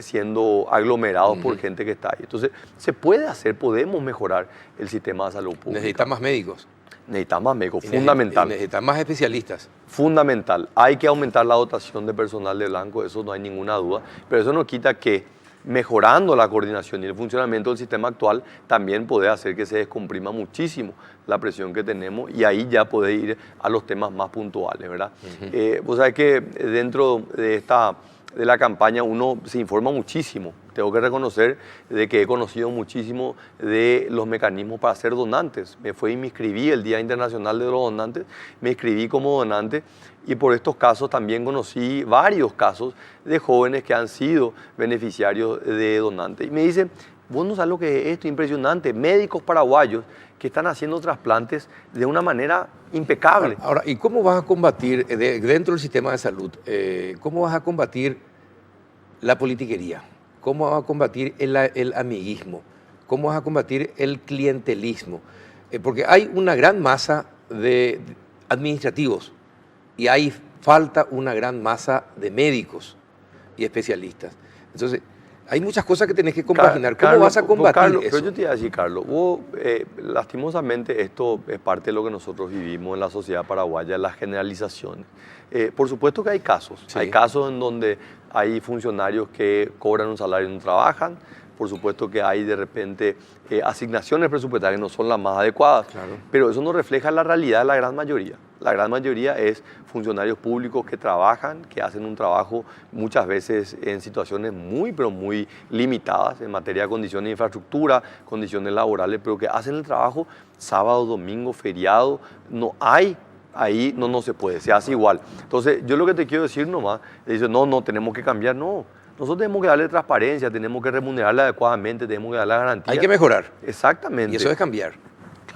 siendo aglomerados por gente que está ahí. Entonces, se puede hacer, podemos mejorar el sistema de salud pública. Necesitan más médicos. Necesitan más médicos, fundamental. Necesitan más especialistas. Fundamental. Hay que aumentar la dotación de personal de blanco, eso no hay ninguna duda, pero eso no quita que mejorando la coordinación y el funcionamiento del sistema actual, también puede hacer que se descomprima muchísimo la presión que tenemos y ahí ya puede ir a los temas más puntuales, ¿verdad? Vos sabés que dentro de la campaña uno se informa muchísimo. Tengo que reconocer de que he conocido muchísimo de los mecanismos para ser donantes. Me inscribí el Día Internacional de los Donantes, me inscribí como donante y por estos casos también conocí varios casos de jóvenes que han sido beneficiarios de donantes. Y me dicen, vos no sabes lo que es esto, impresionante, médicos paraguayos que están haciendo trasplantes de una manera impecable. Ahora, ¿y cómo vas a combatir, dentro del sistema de salud, cómo vas a combatir la politiquería? ¿Cómo vas a combatir el amiguismo? ¿Cómo vas a combatir el clientelismo? Porque hay una gran masa de administrativos y hay falta una gran masa de médicos y especialistas. Entonces, hay muchas cosas que tenés que compaginar. ¿Cómo vas a combatir eso? Pero yo te iba a decir, Carlos, vos, lastimosamente esto es parte de lo que nosotros vivimos en la sociedad paraguaya, las generalizaciones. Por supuesto que hay casos. Sí. Hay casos en donde hay funcionarios que cobran un salario y no trabajan. Por supuesto que hay de repente asignaciones presupuestarias que no son las más adecuadas. Claro. Pero eso no refleja la realidad de la gran mayoría. La gran mayoría es funcionarios públicos que trabajan, que hacen un trabajo muchas veces en situaciones muy, pero muy limitadas en materia de condiciones de infraestructura, condiciones laborales, pero que hacen el trabajo sábado, domingo, feriado. No hay ahí no se puede, se hace igual. Entonces, yo lo que te quiero decir nomás, dice, no, tenemos que cambiar, no. Nosotros tenemos que darle transparencia, tenemos que remunerarla adecuadamente, tenemos que darle garantía. Hay que mejorar. Exactamente. Y eso es cambiar.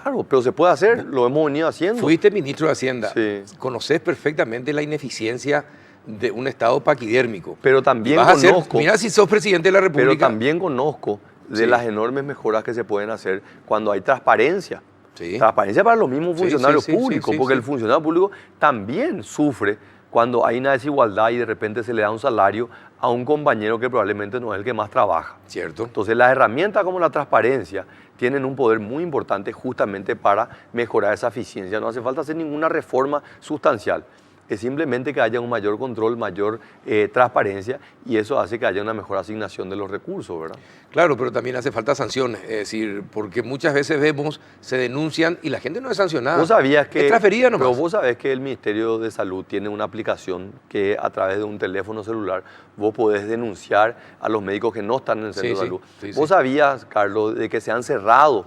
Claro, pero se puede hacer, lo hemos venido haciendo. Fuiste ministro de Hacienda, sí. Conoces perfectamente la ineficiencia de un Estado paquidérmico. Pero también conozco... Mira si sos presidente de la República. Pero también conozco de las enormes mejoras que se pueden hacer cuando hay transparencia. Sí. Transparencia para los mismos funcionarios públicos, porque el funcionario público también sufre cuando hay una desigualdad y de repente se le da un salario a un compañero que probablemente no es el que más trabaja. Cierto. Entonces las herramientas como la transparencia tienen un poder muy importante justamente para mejorar esa eficiencia. No hace falta hacer ninguna reforma sustancial. Es simplemente que haya un mayor control, mayor transparencia, y eso hace que haya una mejor asignación de los recursos, ¿verdad? Claro, pero también hace falta sanciones, es decir, porque muchas veces vemos, se denuncian y la gente no es sancionada. ¿Vos sabías que, es transferida nomás. Pero vos sabés que el Ministerio de Salud tiene una aplicación que a través de un teléfono celular vos podés denunciar a los médicos que no están en el centro de salud. ¿Vos sabías, Carlos, de que se han cerrado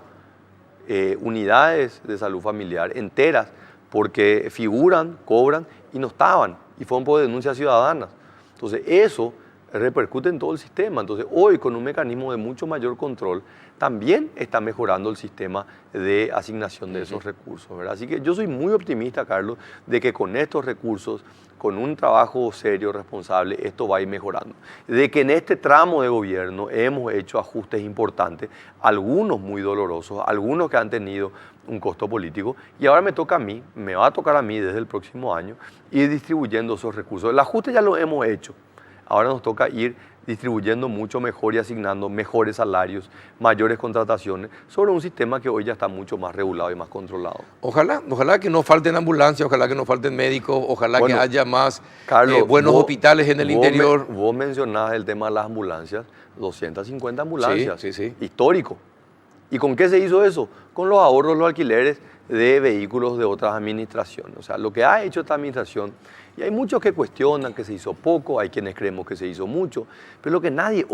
unidades de salud familiar enteras porque figuran, cobran y no estaban, y fueron por denuncias ciudadanas? Entonces eso repercute en todo el sistema. Entonces hoy, con un mecanismo de mucho mayor control, también está mejorando el sistema de asignación de esos recursos, ¿verdad? Así que yo soy muy optimista, Carlos, de que con estos recursos, con un trabajo serio, responsable, esto va a ir mejorando. De que en este tramo de gobierno hemos hecho ajustes importantes, algunos muy dolorosos, algunos que han tenido un costo político, y ahora me toca a mí, me va a tocar a mí desde el próximo año, ir distribuyendo esos recursos. El ajuste ya lo hemos hecho, ahora nos toca ir distribuyendo mucho mejor y asignando mejores salarios, mayores contrataciones, sobre un sistema que hoy ya está mucho más regulado y más controlado. Ojalá que no falten ambulancias, ojalá que no falten médicos, ojalá que haya más Carlos, buenos hospitales en el interior. Vos mencionás el tema de las ambulancias, 250 ambulancias, sí. Histórico. ¿Y con qué se hizo eso? Con los ahorros, los alquileres de vehículos de otras administraciones. O sea, lo que ha hecho esta administración, y hay muchos que cuestionan que se hizo poco, hay quienes creemos que se hizo mucho, pero lo que nadie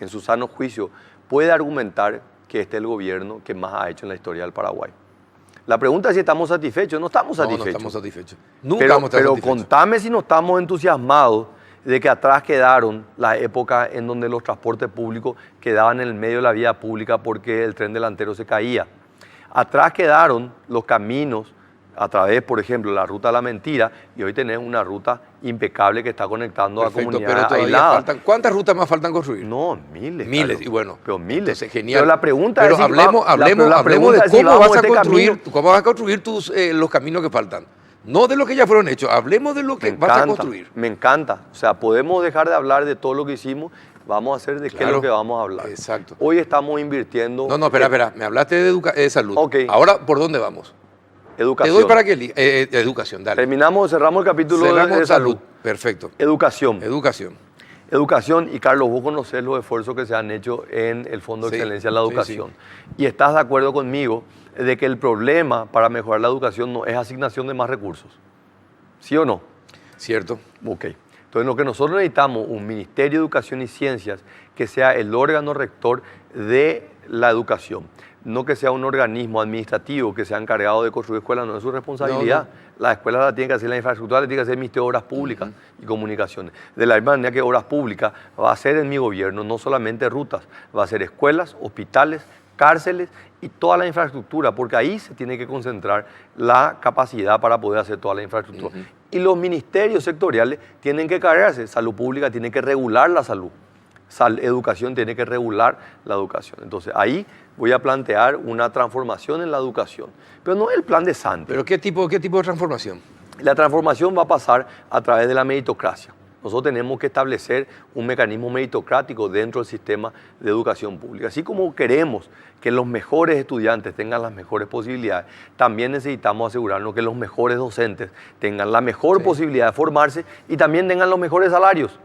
en su sano juicio puede argumentar que este es el gobierno que más ha hecho en la historia del Paraguay. La pregunta es si estamos satisfechos. No estamos satisfechos. No estamos satisfechos. Nunca vamos a estar satisfechos. Pero contame si no estamos entusiasmados de que atrás quedaron la época en donde los transportes públicos quedaban en el medio de la vía pública porque el tren delantero se caía. Atrás quedaron los caminos a través, por ejemplo, la ruta de la mentira, y hoy tenés una ruta impecable que está conectando a comunidades aisladas. ¿Cuántas rutas más faltan construir? No, miles. Miles, Carlos. Y bueno. Pero miles. Entonces, genial. Pero la pregunta pero es si hablemos de cómo vas a construir los caminos que faltan. No de lo que ya fueron hechos, hablemos de lo que vas a construir. Me encanta. O sea, podemos dejar de hablar de todo lo que hicimos, vamos a hacer de qué es lo que vamos a hablar. Exacto. Hoy estamos invirtiendo... No, espera. Me hablaste de salud. Okay. Ahora, ¿por dónde vamos? Educación. Te doy para que... educación, dale. Cerramos el capítulo de salud. Perfecto. Educación, y Carlos, vos conocés los esfuerzos que se han hecho en el Fondo de Excelencia en la Educación. Y estás de acuerdo conmigo de que el problema para mejorar la educación no es asignación de más recursos. ¿Sí o no? Cierto. Ok. Entonces, lo que nosotros necesitamos, un Ministerio de Educación y Ciencias que sea el órgano rector de la educación. No que sea un organismo administrativo que se ha encargado de construir escuelas, no es su responsabilidad. No. Las escuelas la tienen que hacer, la infraestructura la tiene que hacer el Ministerio de Obras Públicas y Comunicaciones. De la misma manera que Obras Públicas va a ser en mi gobierno no solamente rutas, va a ser escuelas, hospitales, cárceles y toda la infraestructura, porque ahí se tiene que concentrar la capacidad para poder hacer toda la infraestructura. Y los ministerios sectoriales tienen que cargarse. Salud pública tiene que regular la salud. Educación tiene que regular la educación. Entonces ahí voy a plantear una transformación en la educación. Pero no es el plan de Santi. ¿Pero qué tipo de transformación? La transformación va a pasar a través de la meritocracia. Nosotros tenemos que establecer un mecanismo meritocrático dentro del sistema de educación pública. Así como queremos que los mejores estudiantes tengan las mejores posibilidades, también necesitamos asegurarnos que los mejores docentes tengan la mejor posibilidad de formarse y también tengan los mejores salarios.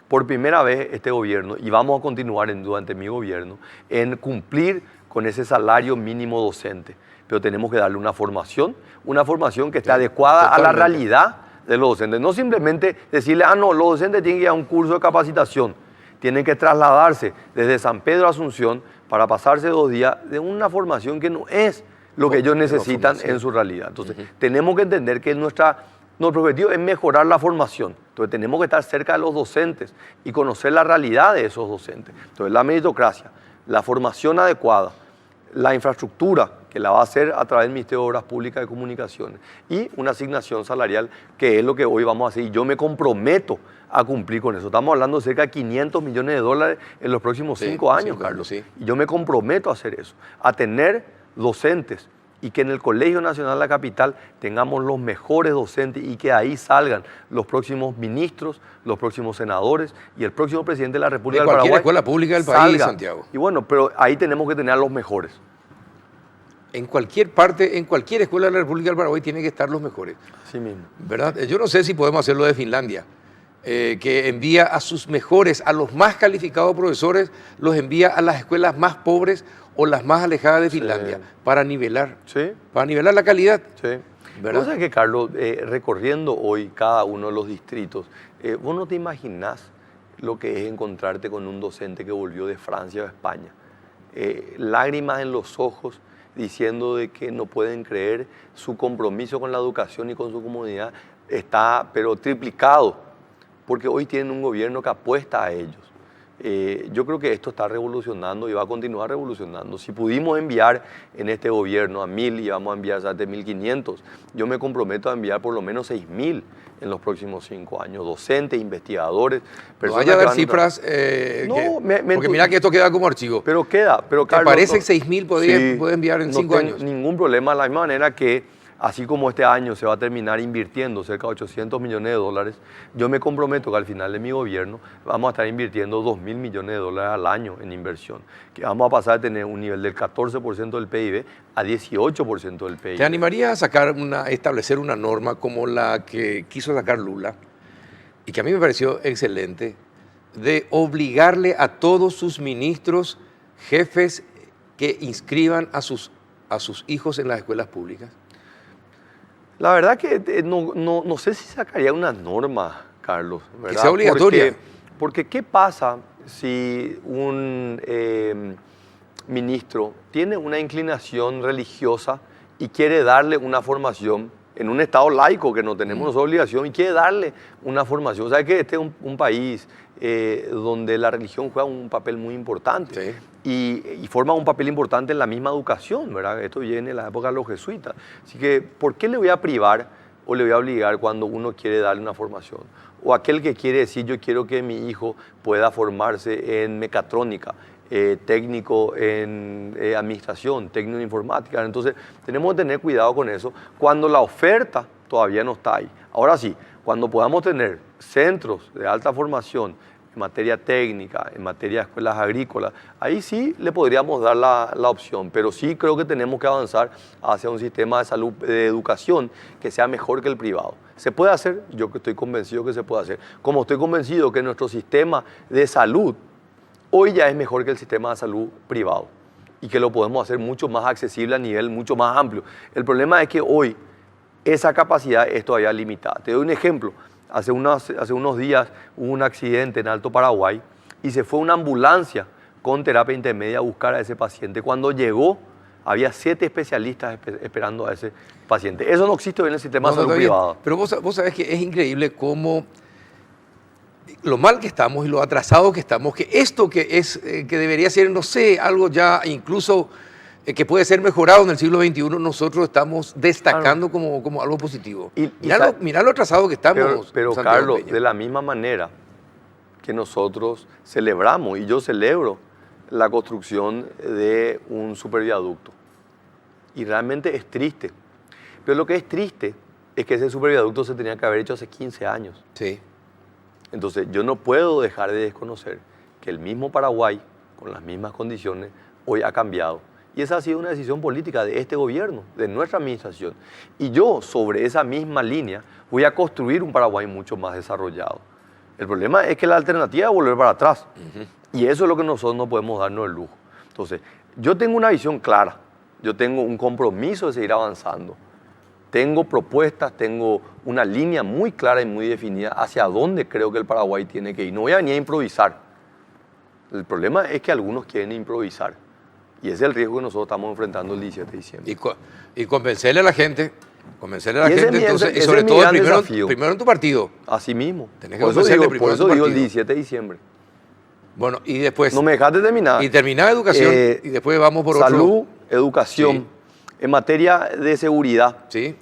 Por primera vez este gobierno, y vamos a continuar durante mi gobierno, en cumplir con ese salario mínimo docente. Pero tenemos que darle una formación que esté adecuada a la realidad de los docentes. No simplemente decirle, los docentes tienen que ir a un curso de capacitación. Tienen que trasladarse desde San Pedro a Asunción para pasarse 2 días de una formación que no es lo que ellos necesitan en su realidad. Entonces, tenemos que entender que nuestro objetivo es mejorar la formación. Entonces, tenemos que estar cerca de los docentes y conocer la realidad de esos docentes. Entonces, la meritocracia, la formación adecuada, la infraestructura, que la va a hacer a través del Ministerio de Obras Públicas y Comunicaciones, y una asignación salarial, que es lo que hoy vamos a hacer. Y yo me comprometo a cumplir con eso. Estamos hablando de cerca de 500 millones de dólares en los próximos 5 años, Carlos. Sí. Y yo me comprometo a hacer eso, a tener docentes y que en el Colegio Nacional de la Capital tengamos los mejores docentes y que ahí salgan los próximos ministros, los próximos senadores y el próximo presidente de la República del Paraguay. De cualquier escuela pública del país, Santiago. Y bueno, pero ahí tenemos que tener a los mejores. En cualquier parte, en cualquier escuela de la República del Paraguay tienen que estar los mejores. Así mismo. ¿Verdad? Yo no sé si podemos hacerlo de Finlandia, que envía a sus mejores, a los más calificados profesores, los envía a las escuelas más pobres o las más alejadas de Finlandia, para nivelar la calidad. Sí. ¿Verdad? ¿Sabes que, Carlos, recorriendo hoy cada uno de los distritos, vos no te imaginás lo que es encontrarte con un docente que volvió de Francia o España? Lágrimas en los ojos, diciendo de que no pueden creer su compromiso con la educación y con su comunidad está pero triplicado, porque hoy tienen un gobierno que apuesta a ellos. Yo creo que esto está revolucionando y va a continuar revolucionando. Si pudimos enviar en este gobierno a 1.000 y vamos a enviar hasta 1.500, yo me comprometo a enviar por lo menos 6.000 en los próximos 5 años, docentes, investigadores. No vaya a dar cifras, porque mira que esto queda como archivo. Pero queda, pero Carlos, parece que 6.000 puede enviar en 5 años. Ningún problema, de la misma manera que así como este año se va a terminar invirtiendo cerca de 800 millones de dólares, yo me comprometo que al final de mi gobierno vamos a estar invirtiendo 2.000 millones de dólares al año en inversión, que vamos a pasar a tener un nivel del 14% del PIB a 18% del PIB. ¿Te animarías a establecer una norma como la que quiso sacar Lula, y que a mí me pareció excelente, de obligarle a todos sus ministros, jefes, que inscriban a sus hijos en las escuelas públicas? La verdad que no sé si sacaría una norma, Carlos, ¿verdad? Que sea obligatoria. Porque ¿qué pasa si un ministro tiene una inclinación religiosa y quiere darle una formación en un estado laico, que no tenemos obligación, y quiere darle una formación? O sea, que este es un país donde la religión juega un papel muy importante. Sí. Y forma un papel importante en la misma educación, ¿verdad? Esto viene de la época de los jesuitas. Así que, ¿por qué le voy a privar o le voy a obligar cuando uno quiere darle una formación? O aquel que quiere decir, yo quiero que mi hijo pueda formarse en mecatrónica, técnico en administración, técnico en informática. Entonces, tenemos que tener cuidado con eso cuando la oferta todavía no está ahí. Ahora sí, cuando podamos tener centros de alta formación en materia técnica, en materia de escuelas agrícolas, ahí sí le podríamos dar la opción, pero sí creo que tenemos que avanzar hacia un sistema de salud, de educación, que sea mejor que el privado. ¿Se puede hacer? Yo estoy convencido que se puede hacer. Como estoy convencido que nuestro sistema de salud hoy ya es mejor que el sistema de salud privado y que lo podemos hacer mucho más accesible a nivel mucho más amplio. El problema es que hoy esa capacidad es todavía limitada. Te doy un ejemplo. Hace unos días hubo un accidente en Alto Paraguay y se fue una ambulancia con terapia intermedia a buscar a ese paciente. Cuando llegó, había 7 especialistas esperando a ese paciente. Eso no existe hoy en el sistema de salud privado. Pero vos sabés que es increíble cómo lo mal que estamos y lo atrasados que estamos, que esto que debería ser, no sé, algo ya incluso que puede ser mejorado en el siglo XXI, nosotros estamos destacando como algo positivo. Mirá lo atrasado que estamos. Pero Carlos, Peña, de la misma manera que nosotros celebramos, y yo celebro la construcción de un superviaducto, y realmente es triste, pero lo que es triste es que ese superviaducto se tenía que haber hecho hace 15 años. Sí. Entonces yo no puedo dejar de desconocer que el mismo Paraguay, con las mismas condiciones, hoy ha cambiado. Y esa ha sido una decisión política de este gobierno, de nuestra administración. Y yo, sobre esa misma línea, voy a construir un Paraguay mucho más desarrollado. El problema es que la alternativa es volver para atrás. Y eso es lo que nosotros no podemos darnos el lujo. Entonces, yo tengo una visión clara. Yo tengo un compromiso de seguir avanzando. Tengo propuestas, tengo una línea muy clara y muy definida hacia dónde creo que el Paraguay tiene que ir. No voy a venir a improvisar. El problema es que algunos quieren improvisar. Y ese es el riesgo que nosotros estamos enfrentando el 17 de diciembre. Y convencerle a la gente, entonces, y sobre todo primero en tu partido. Así mismo. Tenés que convencerle primero por en tu eso digo partido. el 17 de diciembre. Bueno, y después... No me dejaste terminar. Y terminar educación, y después vamos por salud, otro... educación. Sí. En materia de seguridad, Sí.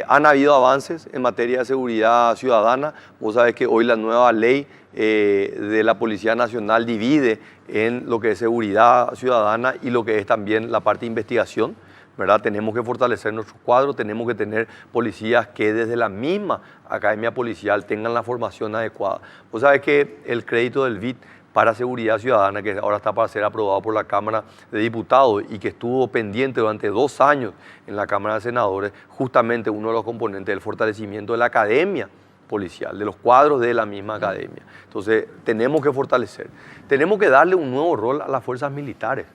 han habido avances en materia de seguridad ciudadana. Vos sabés que hoy la nueva ley de la Policía Nacional divide en lo que es seguridad ciudadana y lo que es también la parte de investigación, ¿verdad? Tenemos que fortalecer nuestros cuadros, tenemos que tener policías que desde la misma academia policial tengan la formación adecuada. Vos sabés que el crédito del BID para seguridad ciudadana, que ahora está para ser aprobado por la Cámara de Diputados y que estuvo pendiente durante 2 años en la Cámara de Senadores, justamente uno de los componentes del fortalecimiento de la academia policial, de los cuadros de la misma academia. Entonces, tenemos que fortalecer. Tenemos que darle un nuevo rol a las fuerzas militares.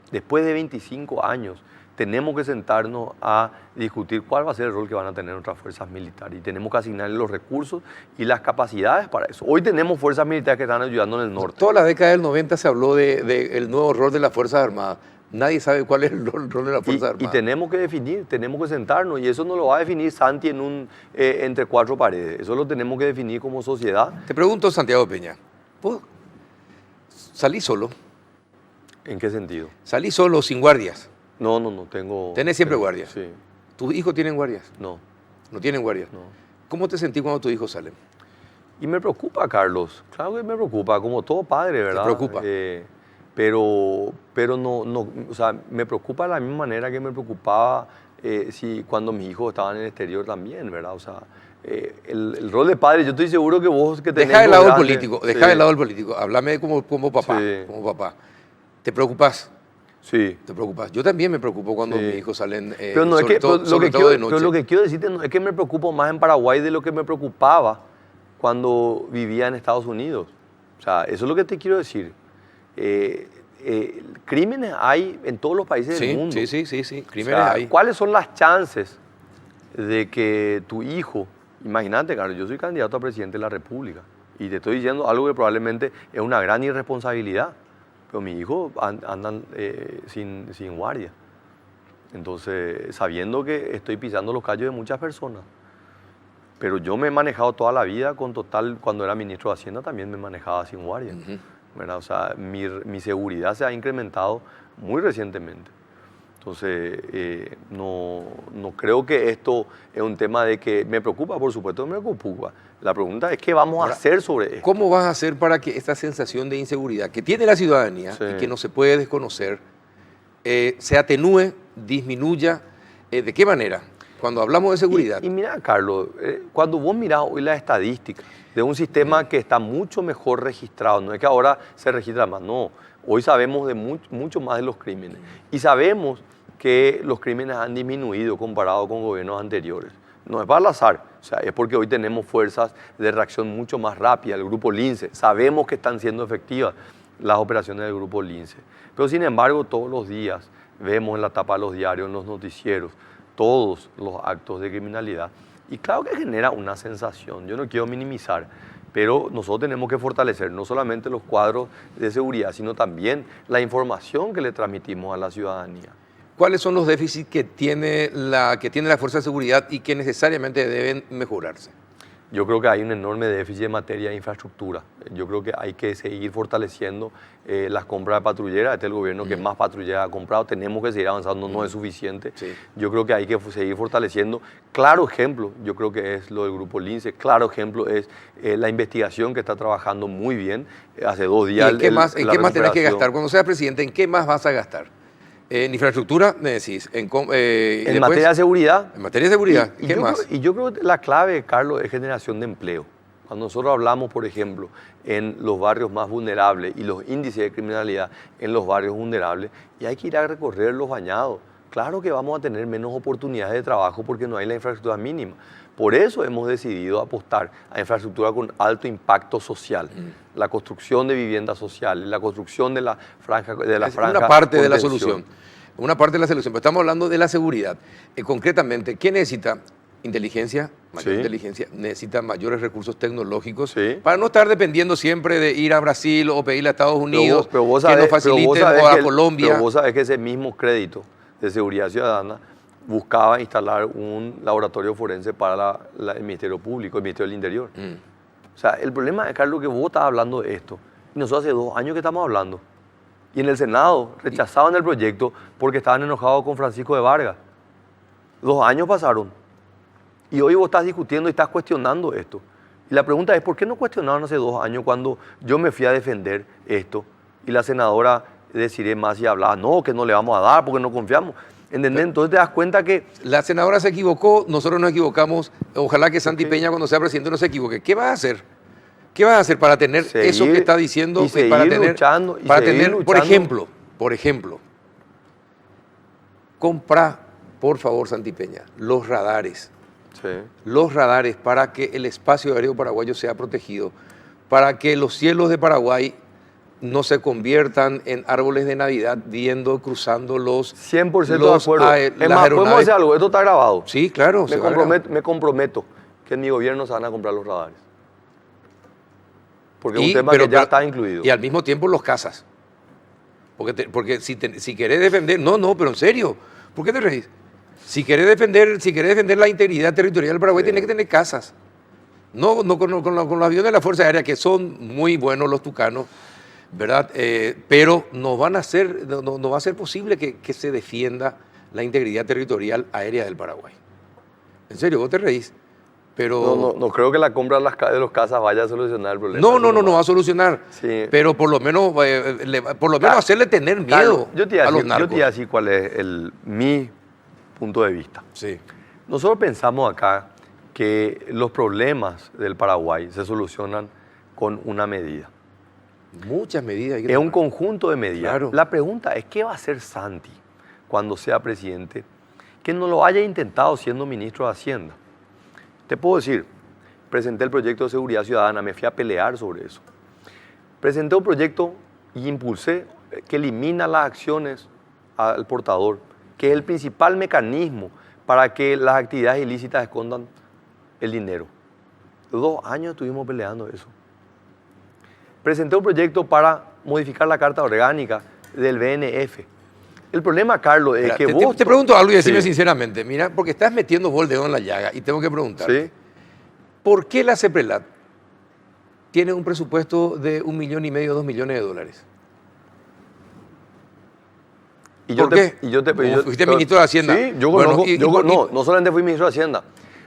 Después de 25 años, tenemos que sentarnos a discutir cuál va a ser el rol que van a tener nuestras fuerzas militares. Y tenemos que asignarle los recursos y las capacidades para eso. Hoy tenemos fuerzas militares que están ayudando en el norte. Toda la década del 90 se habló del nuevo rol de las Fuerzas Armadas. Nadie sabe cuál es el rol de las Fuerzas Armadas. Y tenemos que definir, tenemos que sentarnos. Y eso no lo va a definir Santi entre 4 paredes. Eso lo tenemos que definir como sociedad. Te pregunto, Santiago Peña, ¿vos salís solo? ¿En qué sentido? ¿Salís solo, sin guardias? No, tengo... ¿Tenés siempre guardias? Sí. ¿Tus hijos tienen guardias? No. ¿No tienen guardias? No. ¿Cómo te sentís cuando tus hijos salen? Y me preocupa, Carlos. Claro que me preocupa, como todo padre, ¿verdad? ¿Te preocupa? Pero no, o sea, me preocupa de la misma manera que me preocupaba cuando mis hijos estaban en el exterior también, ¿verdad? O sea, el rol de padre, yo estoy seguro que vos que tenés... Deja de lado el político, deja de lado el político. Háblame como papá, Sí. como papá. ¿Te preocupas? Sí. ¿Te preocupas? Yo también me preocupo cuando mis hijos salen, Pero no sobre es que, todo de noche. Pero lo que quiero decirte es que me preocupo más en Paraguay de lo que me preocupaba cuando vivía en Estados Unidos. O sea, eso es lo que te quiero decir. Crímenes hay en todos los países del mundo. Sí, crímenes O sea, hay. ¿cuáles son las chances de que tu hijo, imagínate, Carlos, yo soy candidato a presidente de la República y te estoy diciendo algo que probablemente es una gran irresponsabilidad, pero mis hijos andan sin guardia. Entonces, sabiendo que estoy pisando los callos de muchas personas, pero yo me he manejado toda la vida con total, cuando era ministro de Hacienda también me manejaba sin guardia. ¿Verdad? O sea, mi seguridad se ha incrementado muy recientemente. Entonces, no creo que esto es un tema de que me preocupa, por supuesto me preocupa. La pregunta es qué vamos a hacer sobre esto. ¿Cómo vas a hacer para que esta sensación de inseguridad que tiene la ciudadanía y que no se puede desconocer se atenúe, disminuya? ¿De qué manera? Cuando hablamos de seguridad. Y mira, Carlos, cuando vos mirás hoy la estadística de un sistema que está mucho mejor registrado, no es que ahora se registra más, no. Hoy sabemos de mucho más de los crímenes y sabemos que los crímenes han disminuido comparado con gobiernos anteriores. No es para el azar, o sea, es porque hoy tenemos fuerzas de reacción mucho más rápida, el Grupo Lince. Sabemos que están siendo efectivas las operaciones del Grupo Lince. Pero sin embargo, todos los días vemos en la tapa de los diarios, en los noticieros, todos los actos de criminalidad. Y claro que genera una sensación, yo no quiero minimizar, pero nosotros tenemos que fortalecer no solamente los cuadros de seguridad, sino también la información que le transmitimos a la ciudadanía. ¿Cuáles son los déficits que tiene la Fuerza de Seguridad y que necesariamente deben mejorarse? Yo creo que hay un enorme déficit en materia de infraestructura. Yo creo que hay que seguir fortaleciendo las compras de patrulleras. Este es el gobierno que más patrulleras ha comprado. Tenemos que seguir avanzando, no es suficiente. Sí. Yo creo que hay que seguir fortaleciendo. Claro ejemplo, yo creo que es lo del Grupo Lince. Claro ejemplo es la investigación que está trabajando muy bien. Hace 2 días... ¿Y en qué más tenés que gastar? Cuando seas presidente, ¿en qué más vas a gastar? En infraestructura, me decís. En materia de seguridad. En materia de seguridad. ¿Qué más? Y yo creo que la clave, Carlos, es generación de empleo. Cuando nosotros hablamos, por ejemplo, en los barrios más vulnerables y los índices de criminalidad en los barrios vulnerables, y hay que ir a recorrer los bañados. Claro que vamos a tener menos oportunidades de trabajo porque no hay la infraestructura mínima. Por eso hemos decidido apostar a infraestructura con alto impacto social. La construcción de viviendas sociales, la construcción de la franja. Una parte de la solución. Una parte de la solución. Pero estamos hablando de la seguridad. Concretamente, ¿qué necesita inteligencia, mayor inteligencia, necesita mayores recursos tecnológicos para no estar dependiendo siempre de ir a Brasil o pedirle a Estados Unidos que nos faciliten o a Colombia. Pero vos sabés que ese mismo crédito de seguridad ciudadana buscaba instalar un laboratorio forense para el Ministerio Público, el Ministerio del Interior. O sea, el problema es, Carlos, que vos estás hablando de esto. Y nosotros hace 2 años que estamos hablando. Y en el Senado rechazaban el proyecto porque estaban enojados con Francisco de Vargas. 2 años pasaron. Y hoy vos estás discutiendo y estás cuestionando esto. Y la pregunta es, ¿por qué no cuestionaron hace 2 años cuando yo me fui a defender esto? Y la senadora Desiree Masi hablaba, no, que no le vamos a dar porque no confiamos. ¿Entendés? Entonces te das cuenta que... La senadora se equivocó, nosotros nos equivocamos. Ojalá que Santi Peña, cuando sea presidente, no se equivoque. ¿Qué vas a hacer? ¿Qué vas a hacer para tener eso que está diciendo? Y seguir para tener, luchando. Para tener, por ejemplo, compra, por favor, Santi Peña, los radares. Los radares para que el espacio aéreo paraguayo sea protegido, para que los cielos de Paraguay no se conviertan en árboles de Navidad cruzando los... 100% de acuerdo. Es más, podemos decir algo, esto está grabado. Sí, claro. Me comprometo que en mi gobierno se van a comprar los radares. Porque es un tema que ya está incluido. Y al mismo tiempo los cazas. Porque si querés defender... No, pero en serio, ¿por qué te reís? Si querés defender la integridad territorial del Paraguay, tenés que tener casas. No con los aviones de la Fuerza Aérea, que son muy buenos los tucanos, ¿verdad? Pero no va a ser posible que se defienda la integridad territorial aérea del Paraguay. En serio, vos te reís. Pero no creo que la compra de los casas vaya a solucionar el problema. No va a solucionar. Sí. Pero por lo menos hacerle tener miedo a los narcos. Yo te voy a decir cuál es mi punto de vista. Sí. Nosotros pensamos acá que los problemas del Paraguay se solucionan con una medida. Muchas medidas. Es un conjunto de medidas. Claro. La pregunta es, ¿qué va a hacer Santi cuando sea presidente que no lo haya intentado siendo ministro de Hacienda? Te puedo decir, presenté el proyecto de seguridad ciudadana, me fui a pelear sobre eso. Presenté un proyecto y impulsé que elimina las acciones al portador, que es el principal mecanismo para que las actividades ilícitas escondan el dinero. 2 años estuvimos peleando eso. Presenté un proyecto para modificar la carta orgánica del BNF. El problema, Carlos, es que vos... Te pregunto algo y decime sinceramente, mira, porque estás metiendo vos el dedo en la llaga y tengo que preguntarte. ¿Sí? ¿Por qué la CEPRELAT tiene un presupuesto de $1,5 millones, $2 millones? ¿Por qué? ¿Fuiste ministro de Hacienda? Sí, no solamente fui ministro de Hacienda.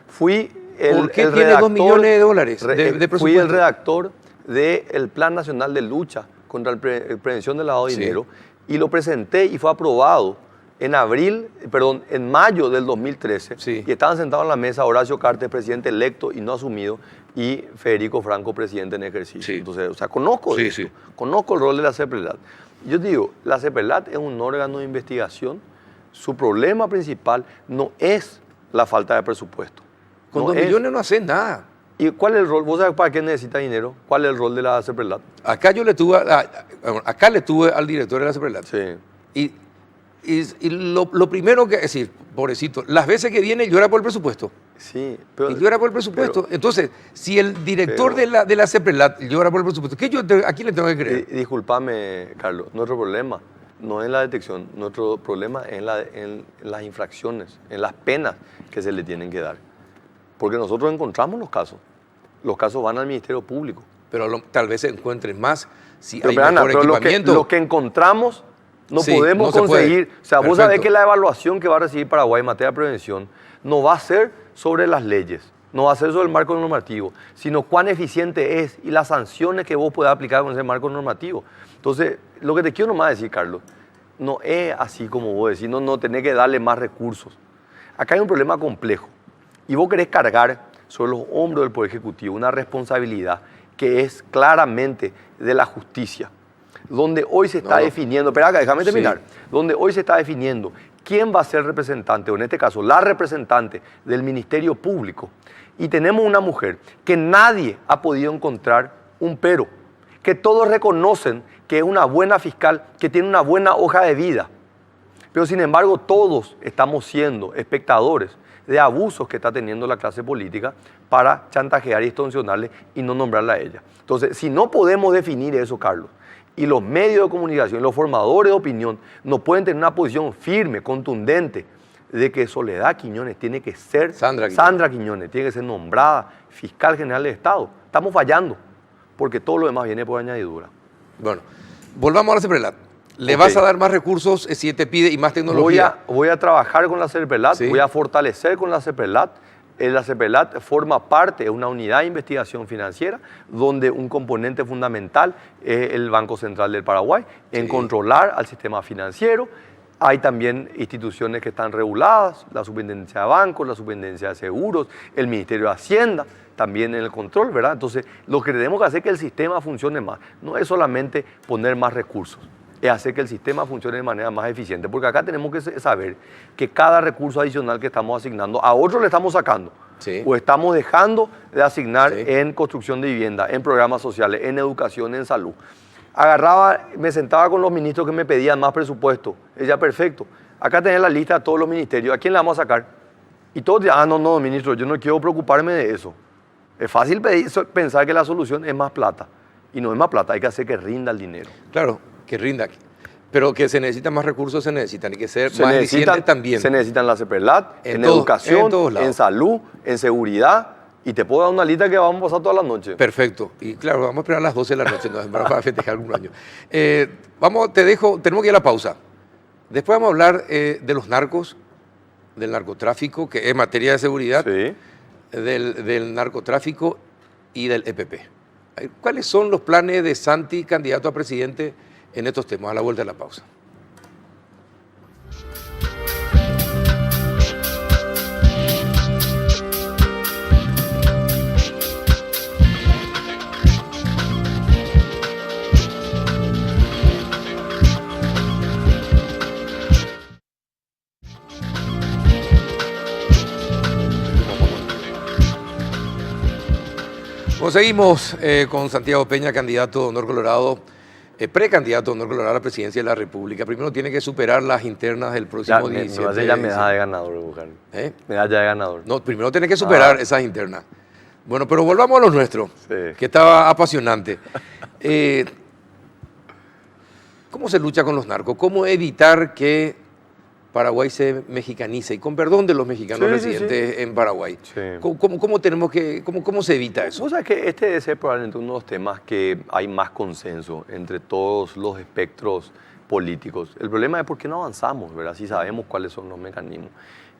Fui ¿Por qué tiene $2 millones de presupuesto? Fui el redactor del Plan Nacional de Lucha contra la Prevención del Lavado de Dinero y lo presenté y fue aprobado en mayo del 2013. Sí. Y estaban sentados en la mesa Horacio Cartes, presidente electo y no asumido, y Federico Franco, presidente en ejercicio. Sí. Entonces, o sea, conozco el rol de la CEPRELAT. Yo digo, la CEPRELAT es un órgano de investigación. Su problema principal no es la falta de presupuesto. Con 2 millones no haces nada. ¿Y cuál es el rol? ¿Vos sabés para qué necesita dinero? ¿Cuál es el rol de la CEPRELAT? Acá le tuve al director de la CEPRELAT. Sí. Y lo primero que decir, pobrecito, las veces que viene llora por el presupuesto. Sí, y llora por el presupuesto. Entonces, si el director de la CEPRELAT llora por el presupuesto, ¿a quién le tengo que creer? Disculpame, Carlos, nuestro problema no es la detección, nuestro problema es en las infracciones, en las penas que se le tienen que dar. Porque nosotros encontramos los casos van al Ministerio Público. Pero tal vez se encuentren más si hay mejor equipamiento. Lo que encontramos no podemos conseguir. O sea, vos sabés que la evaluación que va a recibir Paraguay en materia de prevención no va a ser sobre las leyes, no va a ser sobre el marco normativo, sino cuán eficiente es y las sanciones que vos podés aplicar con ese marco normativo. Entonces, lo que te quiero nomás decir, Carlos, no es así como vos decís, no tenés que darle más recursos. Acá hay un problema complejo y vos querés cargar sobre los hombros del Poder Ejecutivo una responsabilidad que es claramente de la justicia, donde hoy se está definiendo, pero déjame terminar, donde hoy se está definiendo quién va a ser representante, o en este caso la representante del Ministerio Público, y tenemos una mujer que nadie ha podido encontrar un pero, que todos reconocen que es una buena fiscal, que tiene una buena hoja de vida, pero sin embargo todos estamos siendo espectadores de abusos que está teniendo la clase política para chantajear y extorsionarle y no nombrarla a ella. Entonces, si no podemos definir eso, Carlos, y los medios de comunicación, los formadores de opinión, no pueden tener una posición firme, contundente, de que Soledad Quiñones tiene que ser, Sandra Quiñones tiene que ser nombrada fiscal general del Estado. Estamos fallando, porque todo lo demás viene por añadidura. Bueno, volvamos a la CEPRELAT. ¿Le vas a dar más recursos si te pide y más tecnología? Voy a trabajar con la CEPRELAT, ¿sí? Voy a fortalecer con la CEPRELAT. La CEPRELAT forma parte de una unidad de investigación financiera donde un componente fundamental es el Banco Central del Paraguay, en controlar al sistema financiero. Hay también instituciones que están reguladas, la Superintendencia de Bancos, la Superintendencia de Seguros, el Ministerio de Hacienda, también en el control, ¿verdad? Entonces, lo que tenemos que hacer es que el sistema funcione más. No es solamente poner más recursos, es hacer que el sistema funcione de manera más eficiente, porque acá tenemos que saber que cada recurso adicional que estamos asignando, a otros le estamos sacando, o estamos dejando de asignar en construcción de vivienda, en programas sociales, en educación, en salud. Agarraba, me sentaba con los ministros que me pedían más presupuesto. Ella, perfecto. Acá tenés la lista de todos los ministerios. ¿A quién le vamos a sacar? Y todos decían, no, ministro, yo no quiero preocuparme de eso. Es fácil pensar que la solución es más plata. Y no es más plata, hay que hacer que rinda el dinero. Claro, que rinda. Pero que se necesitan más recursos, se necesitan. Y que ser más eficientes también. Se necesitan la CEPRELAT, en educación, en salud, en seguridad. Y te puedo dar una lista que vamos a pasar toda la noche. Perfecto. Y claro, vamos a esperar a las 12 de la noche para festejar algún año. Te dejo, tenemos que ir a la pausa. Después vamos a hablar de los narcos, del narcotráfico, que es materia de seguridad, del narcotráfico y del EPP. ¿Cuáles son los planes de Santi, candidato a presidente, en estos temas? A la vuelta de la pausa. Seguimos con Santiago Peña, candidato de Honor Colorado, precandidato de Honor Colorado a la presidencia de la República. Primero tiene que superar las internas del próximo 17. Ya medalla de ganador, buscar. Medalla de ganador. No, primero tiene que superar esas internas. Bueno, pero volvamos a lo nuestro, que estaba apasionante. ¿Cómo se lucha con los narcos? ¿Cómo evitar que Paraguay se mexicanice? Y con perdón de los mexicanos residentes en Paraguay. ¿Cómo se evita eso? O sea que este debe ser probablemente uno de los temas que hay más consenso entre todos los espectros políticos. El problema es por qué no avanzamos, ¿verdad? Si sabemos cuáles son los mecanismos.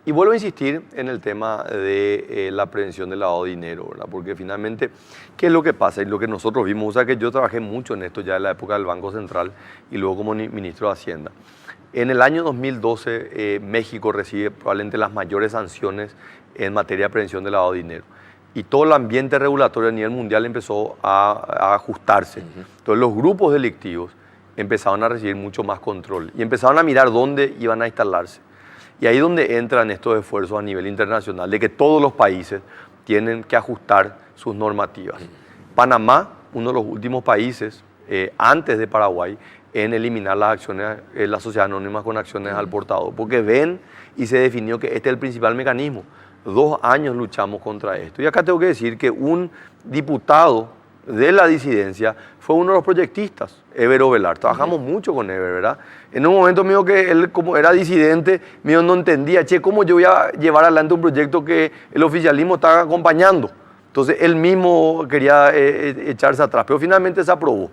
Y vuelvo a insistir en el tema de la prevención del lavado de dinero, ¿verdad? Porque finalmente, ¿qué es lo que pasa? Y lo que nosotros vimos, o sea que yo trabajé mucho en esto ya en la época del Banco Central y luego como ministro de Hacienda. En el año 2012, México recibe probablemente las mayores sanciones en materia de prevención del lavado de dinero. Y todo el ambiente regulatorio a nivel mundial empezó a ajustarse. Entonces los grupos delictivos empezaron a recibir mucho más control y empezaron a mirar dónde iban a instalarse. Y ahí es donde entran estos esfuerzos a nivel internacional, de que todos los países tienen que ajustar sus normativas. Panamá, uno de los últimos países, antes de Paraguay, en eliminar las acciones, las sociedades anónimas con acciones al portador, porque ven y se definió que este es el principal mecanismo. 2 años luchamos contra esto. Y acá tengo que decir que un diputado de la disidencia fue uno de los proyectistas, Ever Ovelar. Trabajamos mucho con Ever, ¿verdad? En un momento mío que él, como era disidente, mío no entendía, ¿cómo yo voy a llevar adelante un proyecto que el oficialismo está acompañando? Entonces él mismo quería echarse atrás, pero finalmente se aprobó.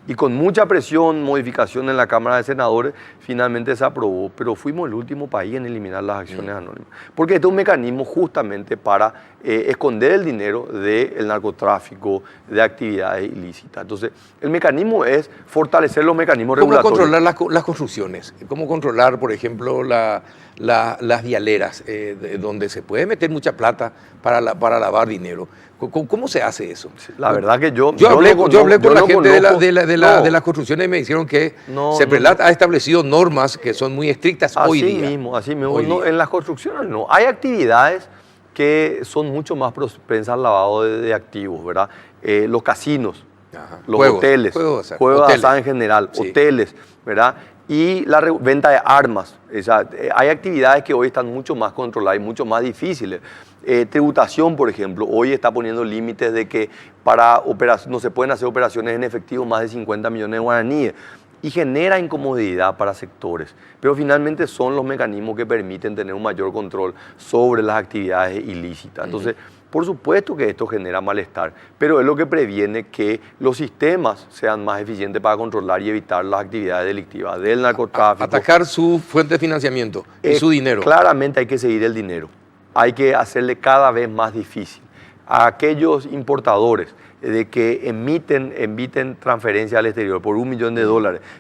Y con mucha presión, modificación en la Cámara de Senadores, finalmente se aprobó, pero fuimos el último país en eliminar las acciones anónimas. Porque este es un mecanismo justamente para esconder el dinero del narcotráfico, de actividades ilícitas. Entonces, el mecanismo es fortalecer los mecanismos regulatorios. ¿Cómo controlar las construcciones? ¿Cómo controlar, por ejemplo, las vialeras, donde se puede meter mucha plata para lavar dinero? ¿Cómo se hace eso? La verdad que yo hablé con la gente de las construcciones y me dijeron que CEPRELAT ha establecido normas que son muy estrictas hoy día. Así mismo. En las construcciones no. Hay actividades que son mucho más propensas al lavado de activos, ¿verdad? Los casinos, los hoteles, juegos de azar en general, hoteles, ¿verdad? y la venta de armas. O sea, hay actividades que hoy están mucho más controladas y mucho más difíciles. Tributación, por ejemplo, hoy está poniendo límites de que no se pueden hacer operaciones en efectivo más de 50 millones de guaraníes y genera incomodidad para sectores, pero finalmente son los mecanismos que permiten tener un mayor control sobre las actividades ilícitas. Entonces, por supuesto que esto genera malestar, pero es lo que previene que los sistemas sean más eficientes para controlar y evitar las actividades delictivas del narcotráfico. Atacar su fuente de financiamiento y su dinero. Claramente hay que seguir el dinero. Hay que hacerle cada vez más difícil a aquellos importadores de que emiten transferencias al exterior por $1 millón,